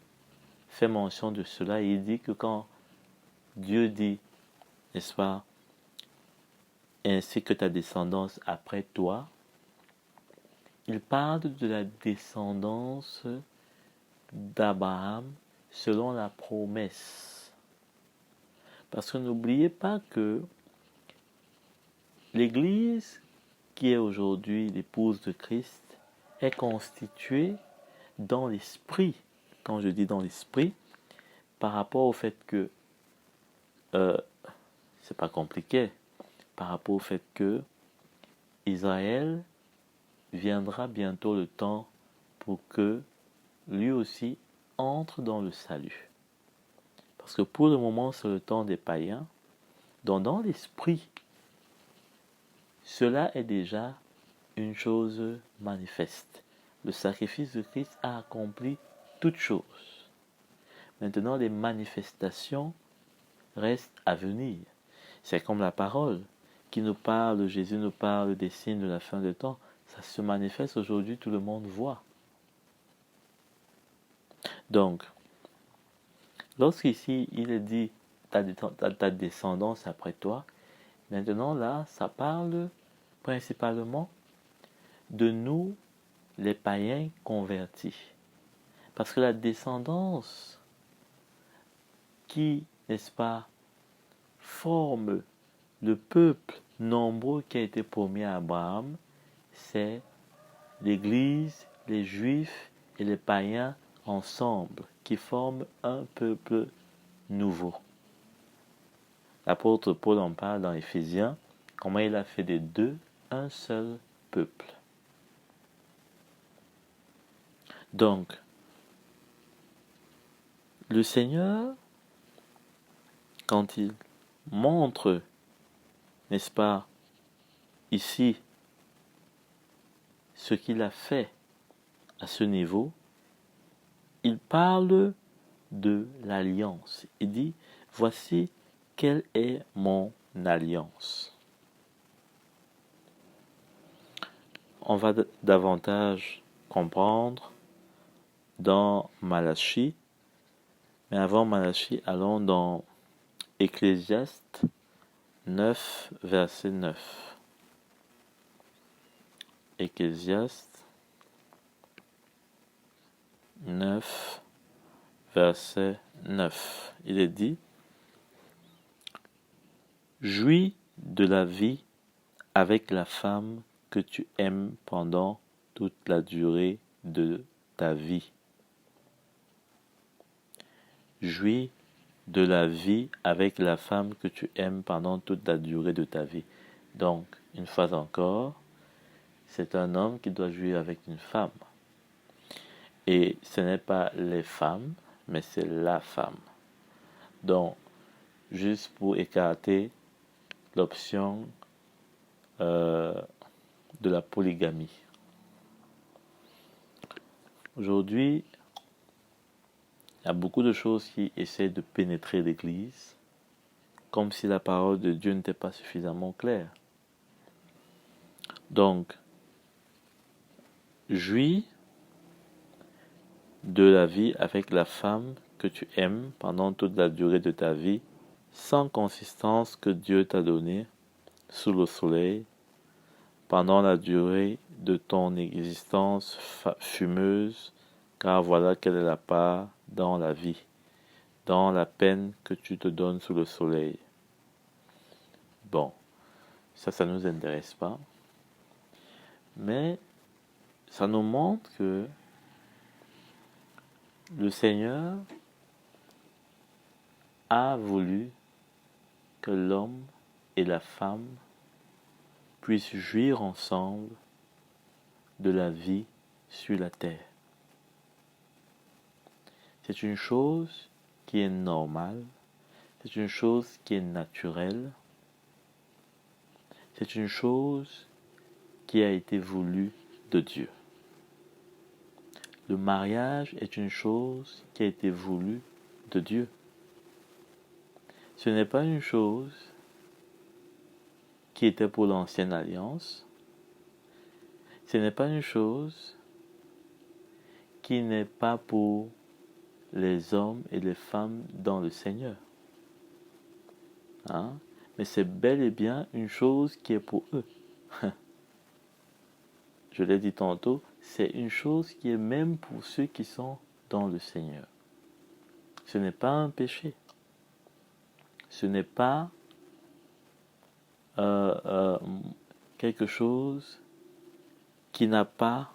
fait mention de cela et il dit que quand Dieu dit, n'est-ce pas, « ainsi que ta descendance après toi », il parle de la descendance d'Abraham selon la promesse. Parce que n'oubliez pas que l'Église, qui est aujourd'hui l'épouse de Christ, est constituée dans l'esprit. Quand je dis dans l'esprit, par rapport au fait que, c'est pas compliqué, par rapport au fait que Israël viendra bientôt le temps pour que lui aussi entre dans le salut. Parce que pour le moment, c'est le temps des païens. Donc dans l'esprit, cela est déjà une chose manifeste. Le sacrifice de Christ a accompli toutes choses. Maintenant, les manifestations restent à venir. C'est comme la parole qui nous parle, Jésus nous parle des signes de la fin des temps. Ça se manifeste aujourd'hui, tout le monde voit. Donc, lorsqu'ici il est dit ta descendance après toi, maintenant là, ça parle principalement de nous, les païens convertis. Parce que la descendance qui, n'est-ce pas, forme le peuple nombreux qui a été promis à Abraham, c'est l'Église, les Juifs et les païens ensemble qui forment un peuple nouveau. L'apôtre Paul en parle dans Éphésiens, comment il a fait des deux un seul peuple. Donc, le Seigneur, quand il montre, n'est-ce pas, ici, ce qu'il a fait à ce niveau, il parle de l'alliance. Il dit, voici quelle est mon alliance. On va davantage comprendre dans Malachie, mais avant Malachie, allons dans Ecclésiaste 9, verset 9. Ecclésiaste 9, verset 9. Il est dit, jouis de la vie avec la femme que tu aimes pendant toute la durée de ta vie. Jouis de la vie avec la femme que tu aimes pendant toute la durée de ta vie. Donc, une fois encore, c'est un homme qui doit jouir avec une femme. Et ce n'est pas les femmes, mais c'est la femme. Donc, juste pour écarter l'option de la polygamie. Aujourd'hui, il y a beaucoup de choses qui essaient de pénétrer l'Église, comme si la parole de Dieu n'était pas suffisamment claire. Donc, jouis de la vie avec la femme que tu aimes pendant toute la durée de ta vie, sans consistance que Dieu t'a donnée sous le soleil, pendant la durée de ton existence fumeuse, car voilà quelle est la part dans la vie, dans la peine que tu te donnes sous le soleil. Bon, ça ne nous intéresse pas. Mais ça nous montre que le Seigneur a voulu que l'homme et la femme puissent jouir ensemble de la vie sur la terre. C'est une chose qui est normale, c'est une chose qui est naturelle, c'est une chose qui a été voulue de Dieu. Le mariage est une chose qui a été voulue de Dieu. Ce n'est pas une chose qui était pour l'ancienne alliance. Ce n'est pas une chose qui n'est pas pour les hommes et les femmes dans le Seigneur. Hein? Mais c'est bel et bien une chose qui est pour eux. Je l'ai dit tantôt, c'est une chose qui est même pour ceux qui sont dans le Seigneur. Ce n'est pas un péché. Ce n'est pas quelque chose qui n'a pas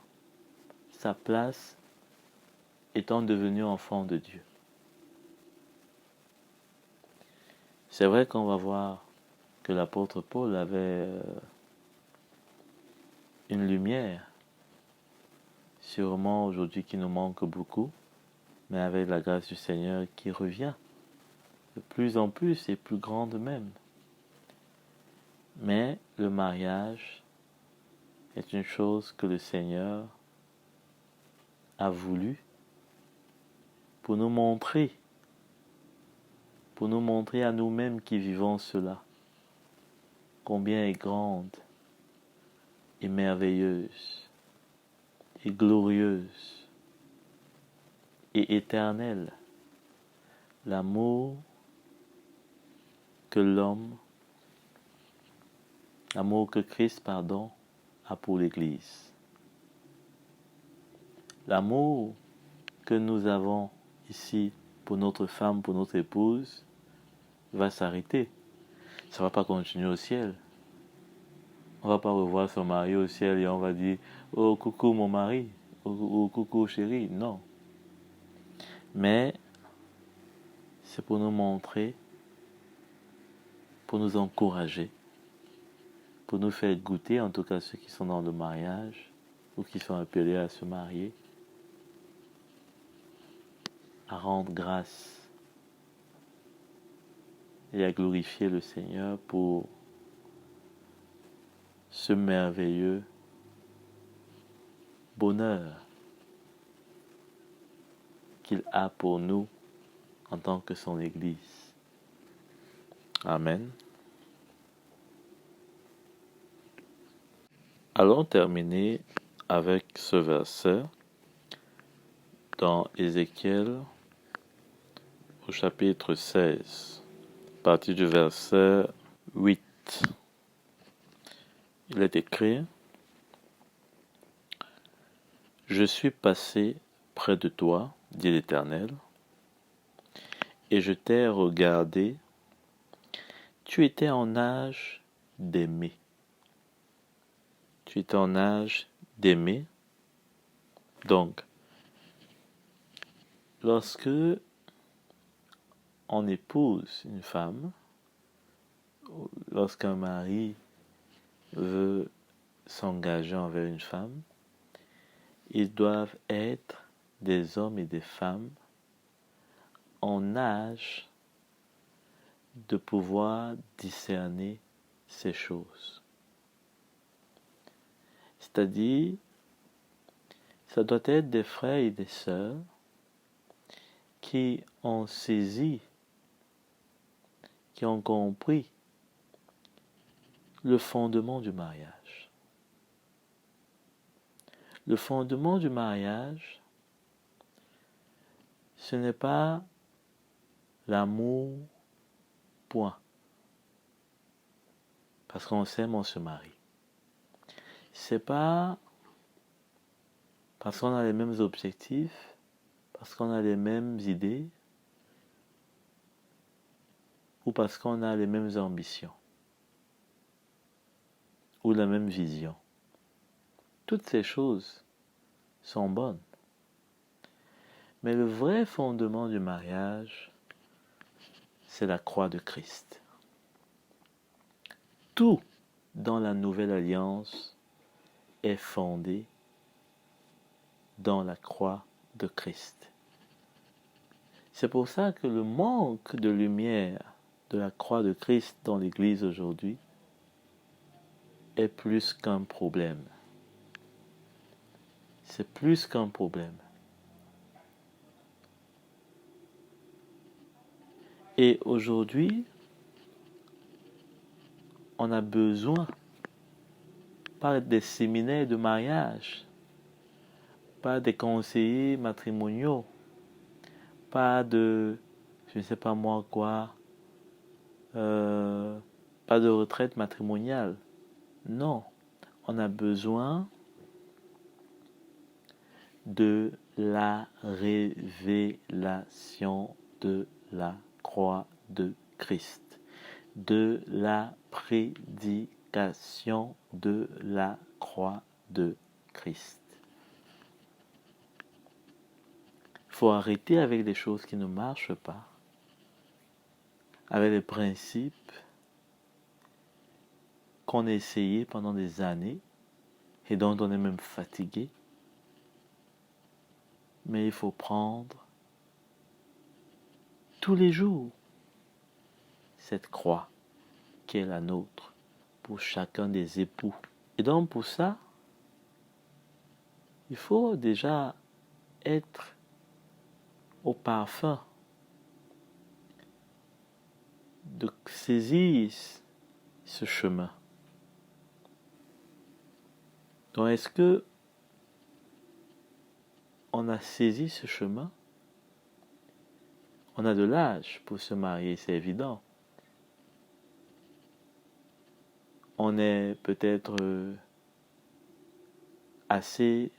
sa place étant devenu enfant de Dieu. C'est vrai qu'on va voir que l'apôtre Paul avait une lumière, sûrement aujourd'hui qui nous manque beaucoup, mais avec la grâce du Seigneur qui revient de plus en plus et plus grande même. Mais le mariage est une chose que le Seigneur a voulu pour nous montrer à nous-mêmes qui vivons cela, combien est grande et merveilleuse et glorieuse et éternelle l'amour que Christ, a pour l'Église. L'amour que nous avons ici pour notre femme, pour notre épouse, va s'arrêter. Ça ne va pas continuer au ciel. On ne va pas revoir son mari au ciel et on va dire « Oh, coucou mon mari » ou « coucou chérie ». Non. Mais c'est pour nous montrer, pour nous encourager, pour nous faire goûter, en tout cas ceux qui sont dans le mariage ou qui sont appelés à se marier, à rendre grâce et à glorifier le Seigneur pour ce merveilleux bonheur qu'il a pour nous en tant que son Église. Amen. Allons terminer avec ce verset dans Ézéchiel au chapitre 16, à partir du verset 8. Il est écrit: Je suis passé près de toi, dit l'Éternel, et je t'ai regardé. Tu étais en âge d'aimer. Tu étais en âge d'aimer. Donc, lorsque on épouse une femme, lorsqu'un mari veut s'engager envers une femme, ils doivent être des hommes et des femmes en âge de pouvoir discerner ces choses. C'est-à-dire, ça doit être des frères et des sœurs qui ont saisi, qui ont compris le fondement du mariage. Le fondement du mariage, ce n'est pas l'amour, point. Parce qu'on s'aime, on se marie. C'est pas parce qu'on a les mêmes objectifs, parce qu'on a les mêmes idées, ou parce qu'on a les mêmes ambitions. ou la même vision. Toutes ces choses sont bonnes. Mais le vrai fondement du mariage, c'est la croix de Christ. Tout dans la nouvelle alliance est fondé dans la croix de Christ. C'est pour ça que le manque de lumière de la croix de Christ dans l'Église aujourd'hui est plus qu'un problème. C'est plus qu'un problème. Et aujourd'hui, on a besoin, pas des séminaires de mariage, pas des conseillers matrimoniaux, pas de, je ne sais pas moi quoi, pas de retraite matrimoniale. Non, on a besoin de la révélation de la croix de Christ, de la prédication de la croix de Christ. Il faut arrêter avec des choses qui ne marchent pas, avec des principes qu'on a essayés pendant des années et dont on est même fatigué. Mais il faut prendre tous les jours cette croix qui est la nôtre pour chacun des époux. Et donc pour ça, il faut déjà être au parfum de saisir ce chemin. Donc est-ce que on a saisi ce chemin? On a de l'âge pour se marier, c'est évident. On est peut-être assez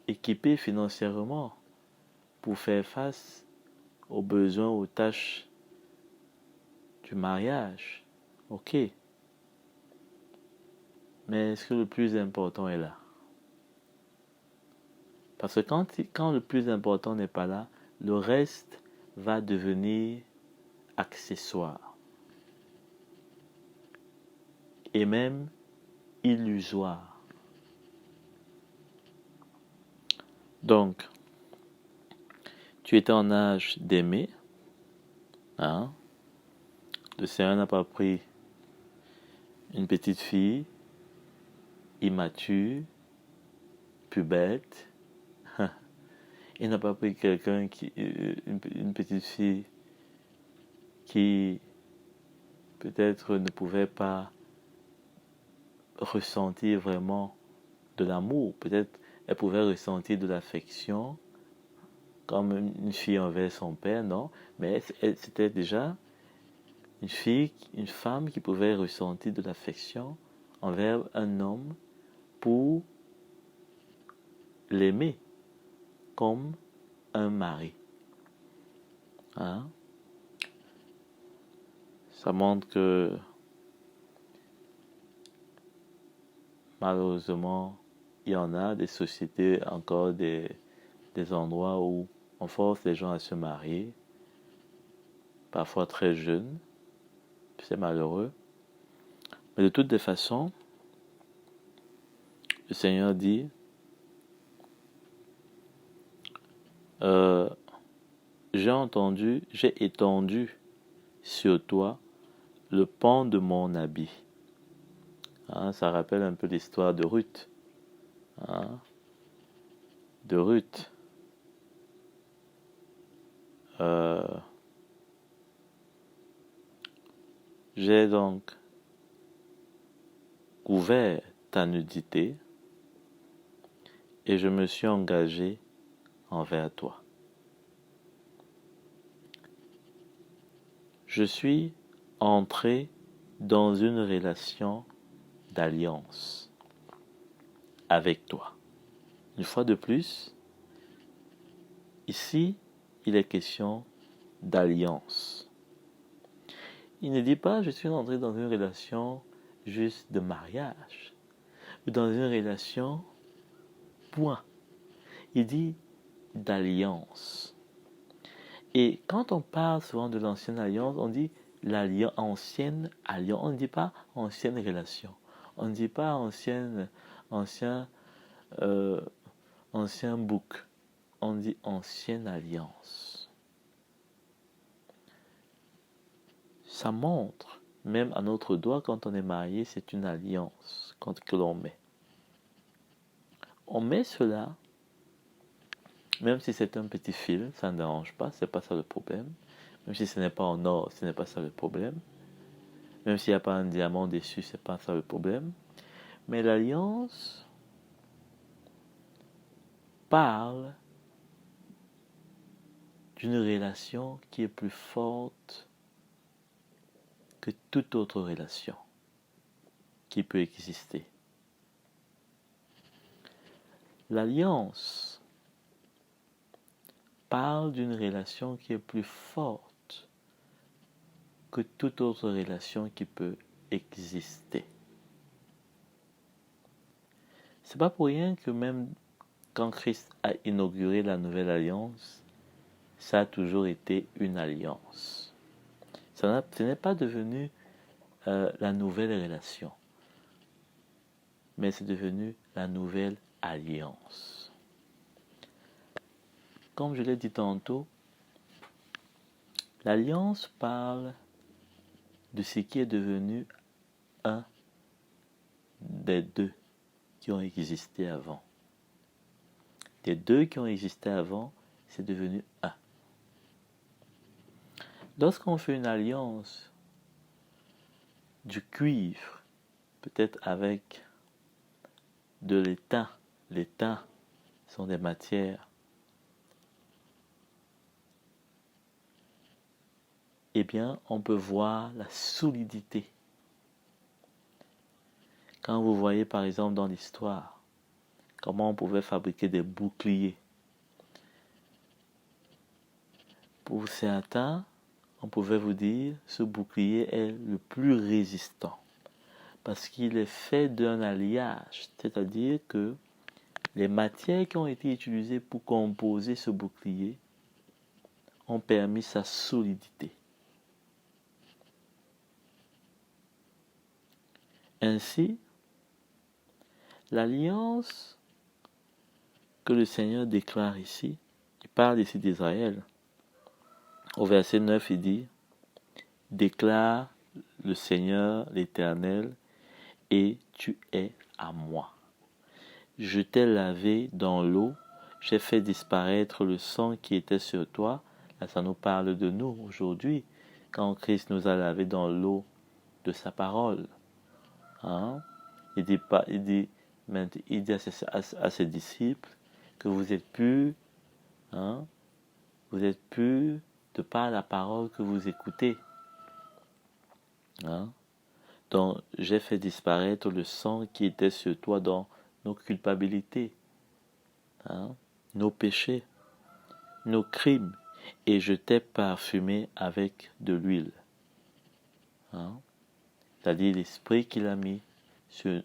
équipé financièrement pour faire face aux besoins, aux tâches du mariage. Ok. Mais est-ce que le plus important est là? Parce que quand le plus important n'est pas là, le reste va devenir accessoire. Et même illusoire. Donc, tu étais en âge d'aimer. Hein? Le Seigneur n'a pas pris une petite fille immature, pubette. Il n'a pas pris quelqu'un une petite fille qui peut-être ne pouvait pas ressentir vraiment de l'amour. Peut-être elle pouvait ressentir de l'affection comme une fille envers son père, non? Mais c'était déjà une femme qui pouvait ressentir de l'affection envers un homme pour l'aimer comme un mari. Hein? Ça montre que malheureusement, il y en a des sociétés, encore des endroits où on force les gens à se marier, parfois très jeunes. C'est malheureux. Mais de toutes les façons, le Seigneur dit, j'ai étendu sur toi le pan de mon habit. Hein, ça rappelle un peu l'histoire de Ruth. Hein, de Ruth. J'ai donc couvert ta nudité et je me suis engagé envers toi. Je suis entré dans une relation d'alliance avec toi. Une fois de plus, ici, il est question d'alliance. Il ne dit pas je suis entré dans une relation juste de mariage. ou dans une relation, point. Il dit d'alliance. Et quand on parle souvent de l'ancienne alliance, on dit l'alliance, ancienne alliance. On ne dit pas ancienne relation. On ne dit pas ancien, euh, ancien bouc. On dit ancienne alliance. Ça montre, même à notre doigt, quand on est marié, c'est une alliance que l'on met. On met cela, même si c'est un petit fil, ça ne dérange pas, c'est pas ça le problème. Même si ce n'est pas en or, ce n'est pas ça le problème. Même s'il n'y a pas un diamant dessus, c'est pas ça le problème. Mais l'alliance parle d'une relation qui est plus forte que toute autre relation qui peut exister. L'alliance parle d'une relation qui est plus forte que toute autre relation qui peut exister. C'est pas pour rien que même quand Christ a inauguré la nouvelle alliance, ça a toujours été une alliance. Ce n'est pas devenu la nouvelle relation, mais c'est devenu la nouvelle alliance. Comme je l'ai dit tantôt, l'alliance parle de ce qui est devenu un des deux qui ont existé avant. Des deux qui ont existé avant, c'est devenu un. Lorsqu'on fait une alliance du cuivre, peut-être avec de l'étain, l'étain sont des matières, eh bien, on peut voir la solidité. Quand vous voyez par exemple dans l'histoire, comment on pouvait fabriquer des boucliers. Pour certains, on pouvait vous dire, ce bouclier est le plus résistant. Parce qu'il est fait d'un alliage, c'est-à-dire que les matières qui ont été utilisées pour composer ce bouclier ont permis sa solidité. Ainsi, l'alliance que le Seigneur déclare ici, il parle ici d'Israël. Au verset 9, il dit, déclare le Seigneur, l'Éternel, et tu es à moi. Je t'ai lavé dans l'eau, j'ai fait disparaître le sang qui était sur toi. Là, ça nous parle de nous aujourd'hui, quand Christ nous a lavé dans l'eau de sa parole. Hein? Il dit à ses disciples que vous êtes purs, hein? Vous êtes purs de par la parole que vous écoutez. Hein? Donc, j'ai fait disparaître le sang qui était sur toi dans nos culpabilités, hein? Nos péchés, nos crimes, et je t'ai parfumé avec de l'huile. Hein? C'est-à-dire l'esprit qu'il a mis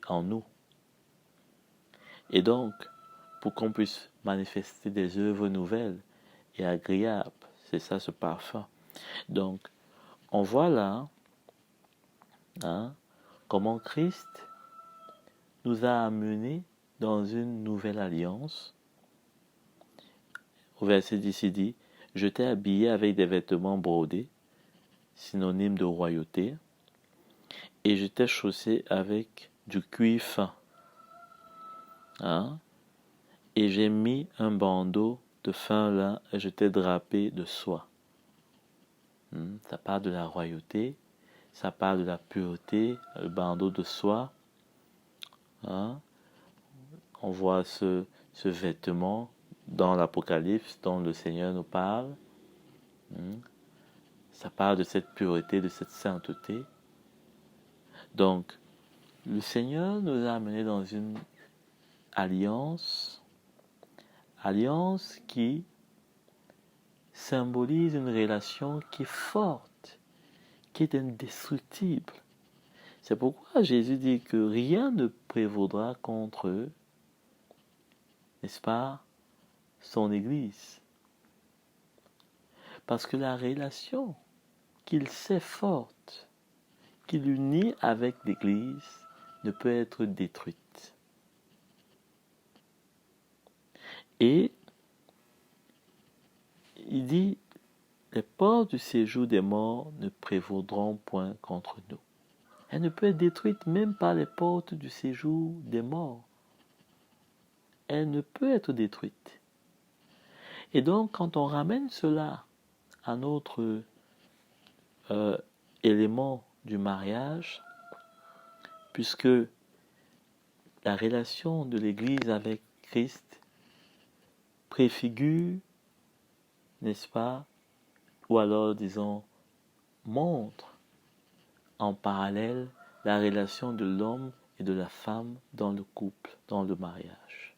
en nous. Et donc, pour qu'on puisse manifester des œuvres nouvelles et agréables, c'est ça ce parfum. Donc, on voit là hein, comment Christ nous a amenés dans une nouvelle alliance. Au verset 10, il dit, je t'ai habillé avec des vêtements brodés, synonyme de royauté, et je t'ai chaussé avec du cuir fin. Hein? Et j'ai mis un bandeau de fin lin et je t'ai drapé de soie. Ça parle de la royauté, ça parle de la pureté, le bandeau de soie. Hein? On voit ce vêtement dans l'Apocalypse dont le Seigneur nous parle. Ça parle de cette pureté, de cette sainteté. Donc, le Seigneur nous a amenés dans une alliance qui symbolise une relation qui est forte, qui est indestructible. C'est pourquoi Jésus dit que rien ne prévaudra contre eux, n'est-ce pas, son Église. Parce que la relation qu'il sait forte, qu'il unit avec l'Église, ne peut être détruite. Et il dit, les portes du séjour des morts ne prévaudront point contre nous. Elle ne peut être détruite même par les portes du séjour des morts. Elle ne peut être détruite. Et donc, quand on ramène cela à notre élément du mariage, puisque la relation de l'Église avec Christ préfigure, n'est-ce pas, ou alors, disons, montre en parallèle la relation de l'homme et de la femme dans le couple, dans le mariage.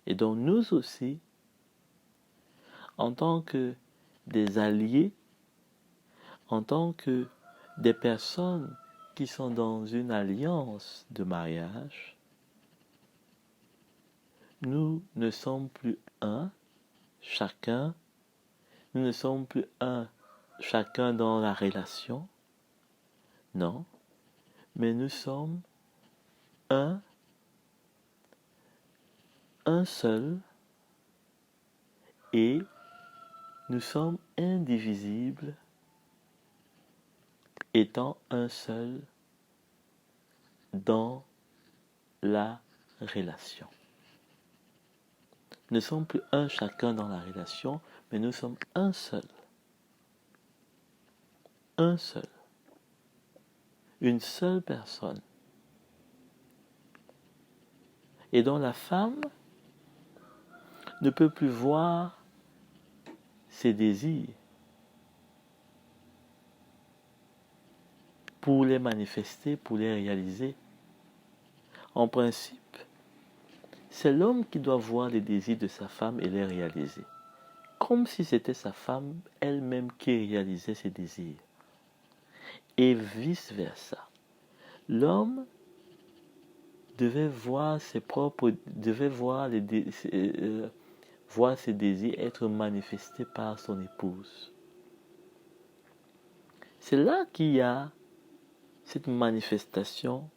Et donc nous aussi, en tant que des alliés, en tant que des personnes qui sont dans une alliance de mariage, nous ne sommes plus un, chacun, nous ne sommes plus un, chacun dans la relation, non, mais nous sommes un seul, et nous sommes indivisibles, étant un seul dans la relation. Nous ne sommes plus un chacun dans la relation, mais nous sommes un seul. Un seul. Une seule personne. Et dont la femme ne peut plus voir ses désirs pour les manifester, pour les réaliser. En principe, c'est l'homme qui doit voir les désirs de sa femme et les réaliser. Comme si c'était sa femme elle-même qui réalisait ses désirs. Et vice-versa. L'homme devait voir ses désirs être manifestés par son épouse. C'est là qu'il y a cette manifestation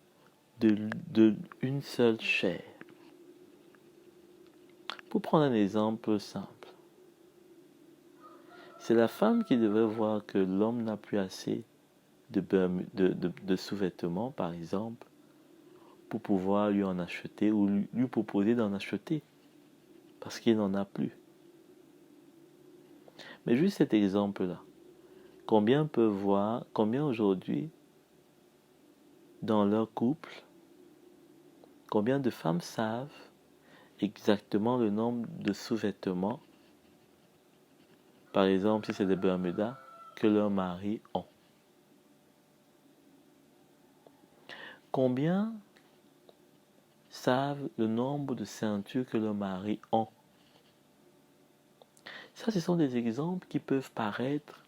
de une seule chair. Pour prendre un exemple simple, c'est la femme qui devait voir que l'homme n'a plus assez de sous-vêtements, par exemple, pour pouvoir lui en acheter ou lui proposer d'en acheter, parce qu'il n'en a plus. Mais juste cet exemple-là, combien aujourd'hui, dans leur couple, combien de femmes savent exactement le nombre de sous-vêtements, par exemple si c'est des Bermudas, que leurs maris ont. Combien savent le nombre de ceintures que leurs maris ont. Ça, ce sont des exemples qui peuvent paraître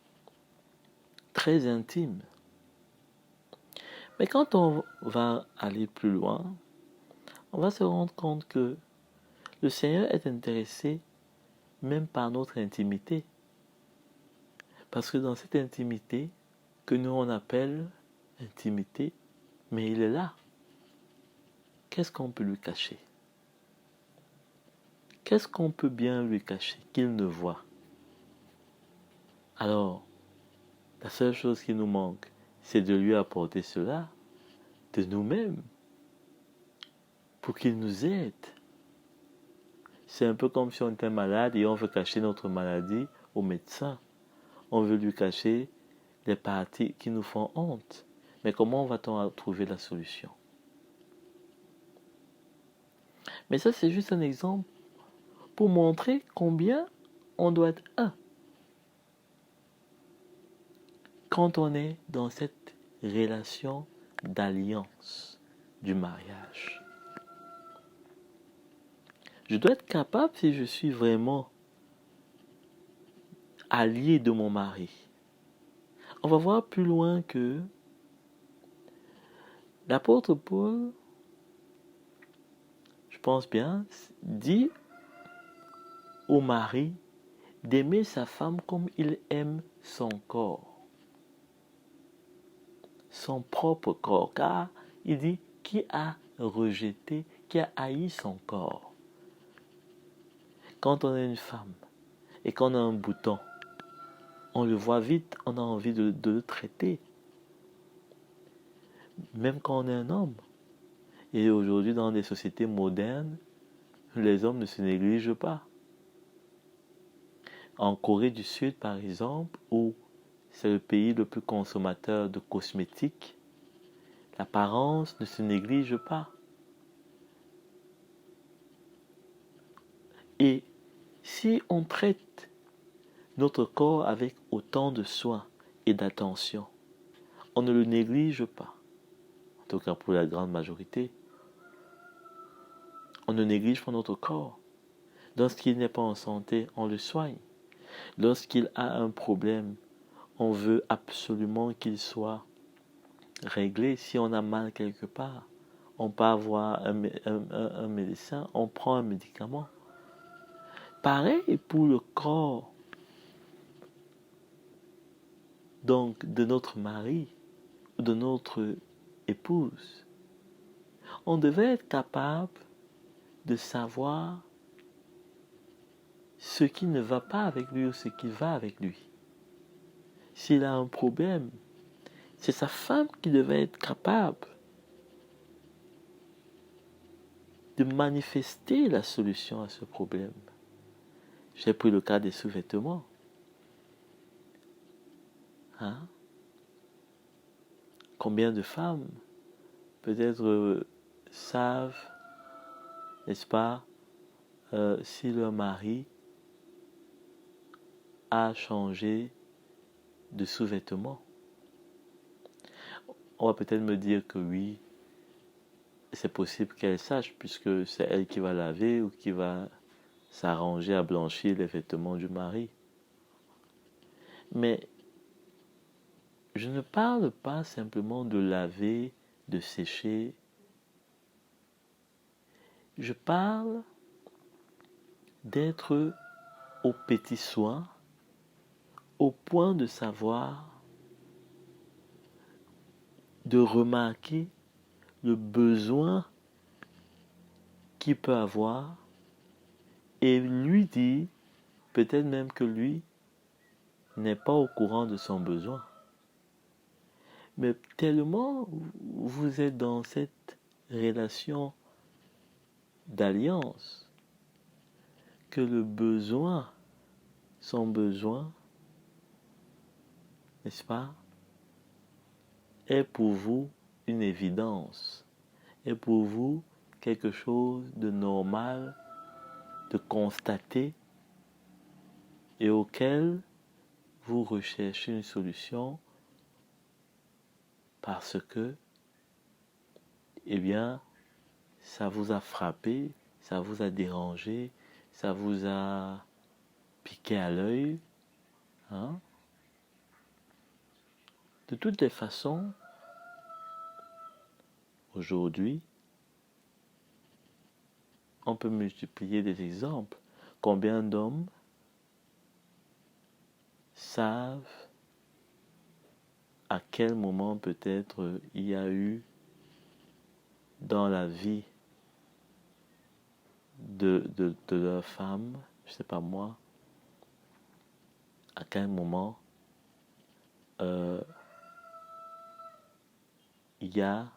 très intimes. Mais quand on va aller plus loin, on va se rendre compte que le Seigneur est intéressé même par notre intimité. Parce que dans cette intimité, que nous on appelle intimité, mais il est là. Qu'est-ce qu'on peut lui cacher? Qu'est-ce qu'on peut bien lui cacher qu'il ne voit? Alors, la seule chose qui nous manque, c'est de lui apporter cela de nous-mêmes pour qu'il nous aide. C'est un peu comme si on était malade et on veut cacher notre maladie au médecin. On veut lui cacher les parties qui nous font honte. Mais comment va-t-on trouver la solution? Mais ça, c'est juste un exemple pour montrer combien on doit être un quand on est dans cette relation d'alliance du mariage. Je dois être capable, si je suis vraiment allié de mon mari. On va voir plus loin que L'apôtre Paul, je pense bien, dit au mari d'aimer sa femme comme il aime son corps, son propre corps. Car il dit, qui a rejeté, qui a haï son corps? Quand on est une femme et qu'on a un bouton, on le voit vite, on a envie de le traiter. Même quand on est un homme. Et aujourd'hui, dans des sociétés modernes, les hommes ne se négligent pas. En Corée du Sud, par exemple, où c'est le pays le plus consommateur de cosmétiques, l'apparence ne se néglige pas. Et si on traite notre corps avec autant de soin et d'attention, on ne le néglige pas. En tout cas pour la grande majorité. On ne néglige pas notre corps. Lorsqu'il n'est pas en santé, on le soigne. Lorsqu'il a un problème, on veut absolument qu'il soit réglé. Si on a mal quelque part, on part voir un médecin, on prend un médicament. Pareil pour le corps donc de notre mari ou de notre épouse. On devait être capable de savoir ce qui ne va pas avec lui ou ce qui va avec lui. S'il a un problème, c'est sa femme qui devait être capable de manifester la solution à ce problème. J'ai pris le cas des sous-vêtements. Hein? Combien de femmes peut-être savent, n'est-ce pas, si leur mari a changé de sous-vêtements. On va peut-être me dire que oui, c'est possible qu'elle sache puisque c'est elle qui va laver ou qui va s'arranger à blanchir les vêtements du mari. Mais je ne parle pas simplement de laver, de sécher. Je parle d'être aux petits soins, au point de savoir, de remarquer le besoin qu'il peut avoir et lui dire, peut-être même que lui n'est pas au courant de son besoin. Mais tellement vous êtes dans cette relation d'alliance que le besoin, son besoin, n'est-ce pas, est pour vous une évidence, est pour vous quelque chose de normal, de constater et auquel vous recherchez une solution parce que, eh bien, ça vous a frappé, ça vous a dérangé, ça vous a piqué à l'œil. Hein? De toutes les façons, aujourd'hui, on peut multiplier des exemples. Combien d'hommes savent à quel moment peut-être il y a eu dans la vie de leur femme, je ne sais pas moi, à quel moment il y a,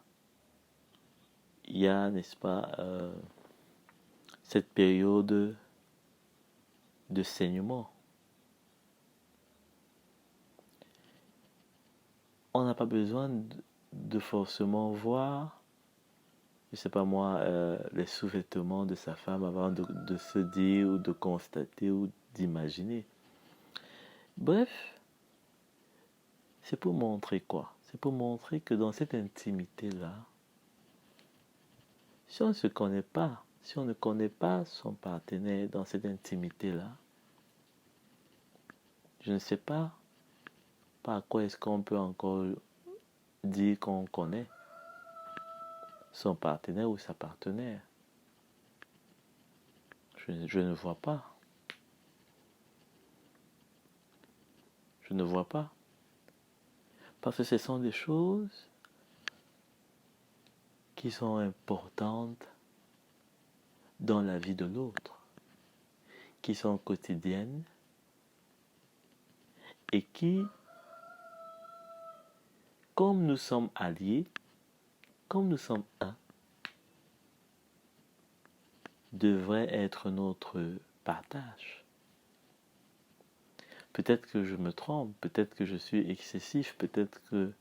n'est-ce pas, cette période de saignement. On n'a pas besoin de forcément voir, je ne sais pas moi, les sous-vêtements de sa femme avant de se dire ou de constater ou d'imaginer. Bref, c'est pour montrer quoi? C'est pour montrer que dans cette intimité-là, si on ne se connaît pas, si on ne connaît pas son partenaire dans cette intimité-là, je ne sais pas par quoi est-ce qu'on peut encore dire qu'on connaît. son partenaire ou sa partenaire. Je ne vois pas. Je ne vois pas. Parce que ce sont des choses qui sont importantes dans la vie de l'autre, qui sont quotidiennes et qui, comme nous sommes alliés, comme nous sommes un, devraient être notre partage. Peut-être que je me trompe, peut-être que je suis excessif, peut-être que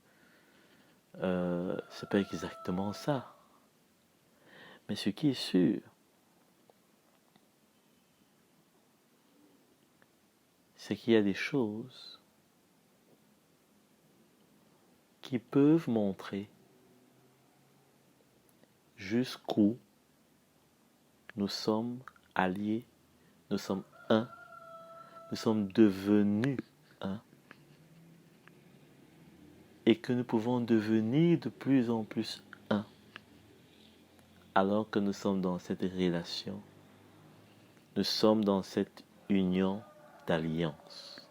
c'est pas exactement ça. Mais ce qui est sûr, c'est qu'il y a des choses qui peuvent montrer jusqu'où nous sommes alliés, nous sommes un, nous sommes devenus un, et que nous pouvons devenir de plus en plus un, alors que nous sommes dans cette relation, nous sommes dans cette union d'alliance.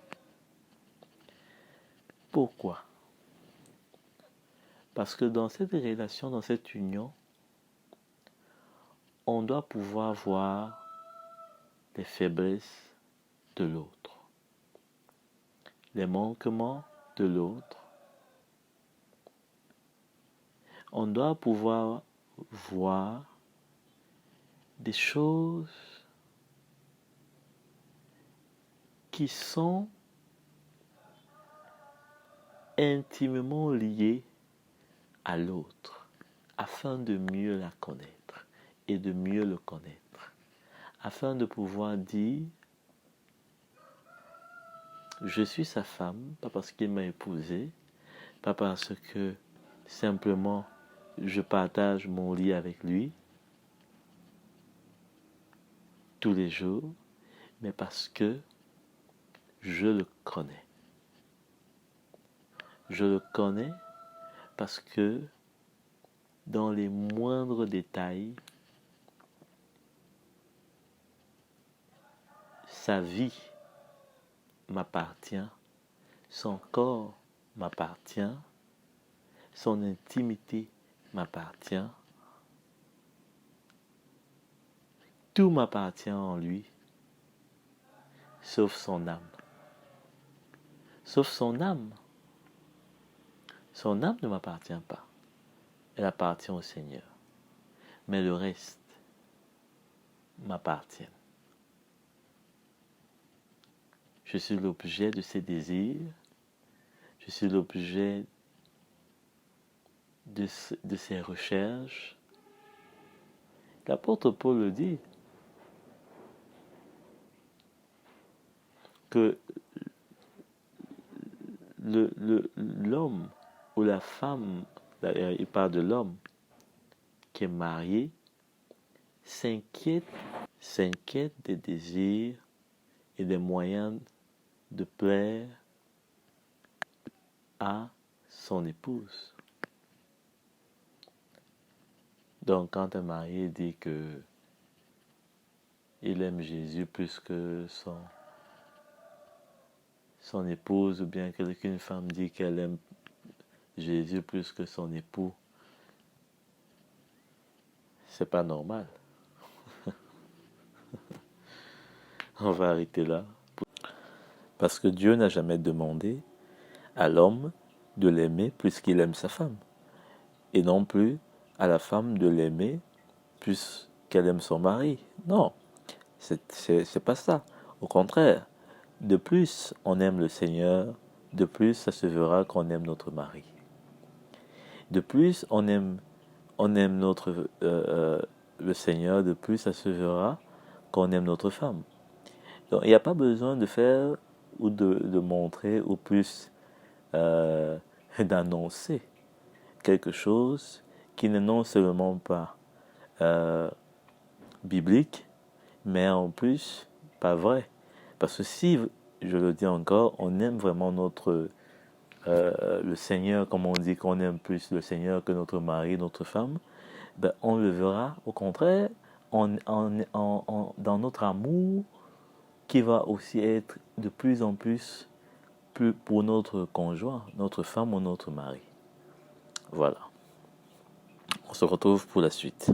Pourquoi? Parce que dans cette relation, dans cette union, on doit pouvoir voir les faiblesses de l'autre, les manquements de l'autre. On doit pouvoir voir des choses qui sont intimement liées à l'autre, afin de mieux la connaître et de mieux le connaître, afin de pouvoir dire: je suis sa femme, pas parce qu'il m'a épousé, pas parce que simplement je partage mon lit avec lui tous les jours, mais parce que je le connais. Je le connais parce que dans les moindres détails, sa vie m'appartient, son corps m'appartient, son intimité m'appartient, tout m'appartient en lui, sauf son âme. Sauf son âme. Son âme ne m'appartient pas. Elle appartient au Seigneur. Mais le reste m'appartient. Je suis l'objet de ses désirs. Je suis l'objet de ses recherches. L'apôtre Paul le dit, que l'homme ou la femme, d'ailleurs il parle de l'homme qui est marié, s'inquiète des désirs et des moyens de plaire à son épouse. Donc quand un marié dit que il aime Jésus plus que son épouse, ou bien qu'une femme dit qu'elle aime Jésus plus que son époux, c'est pas normal. On va arrêter là. Parce que Dieu n'a jamais demandé à l'homme de l'aimer plus qu'il aime sa femme. Et non plus à la femme de l'aimer plus qu'elle aime son mari. Non, c'est pas ça. Au contraire, de plus on aime le Seigneur, de plus ça se verra qu'on aime notre mari. De plus on aime le Seigneur, de plus ça se verra qu'on aime notre femme. Donc il n'y a pas besoin de faire ou de montrer ou plus d'annoncer quelque chose qui n'est non seulement pas biblique, mais en plus pas vrai. Parce que si, je le dis encore, on aime vraiment le Seigneur, comme on dit qu'on aime plus le Seigneur que notre mari, notre femme, ben, on le verra au contraire dans notre amour qui va aussi être de plus en plus pour notre conjoint, notre femme ou notre mari. Voilà. On se retrouve pour la suite.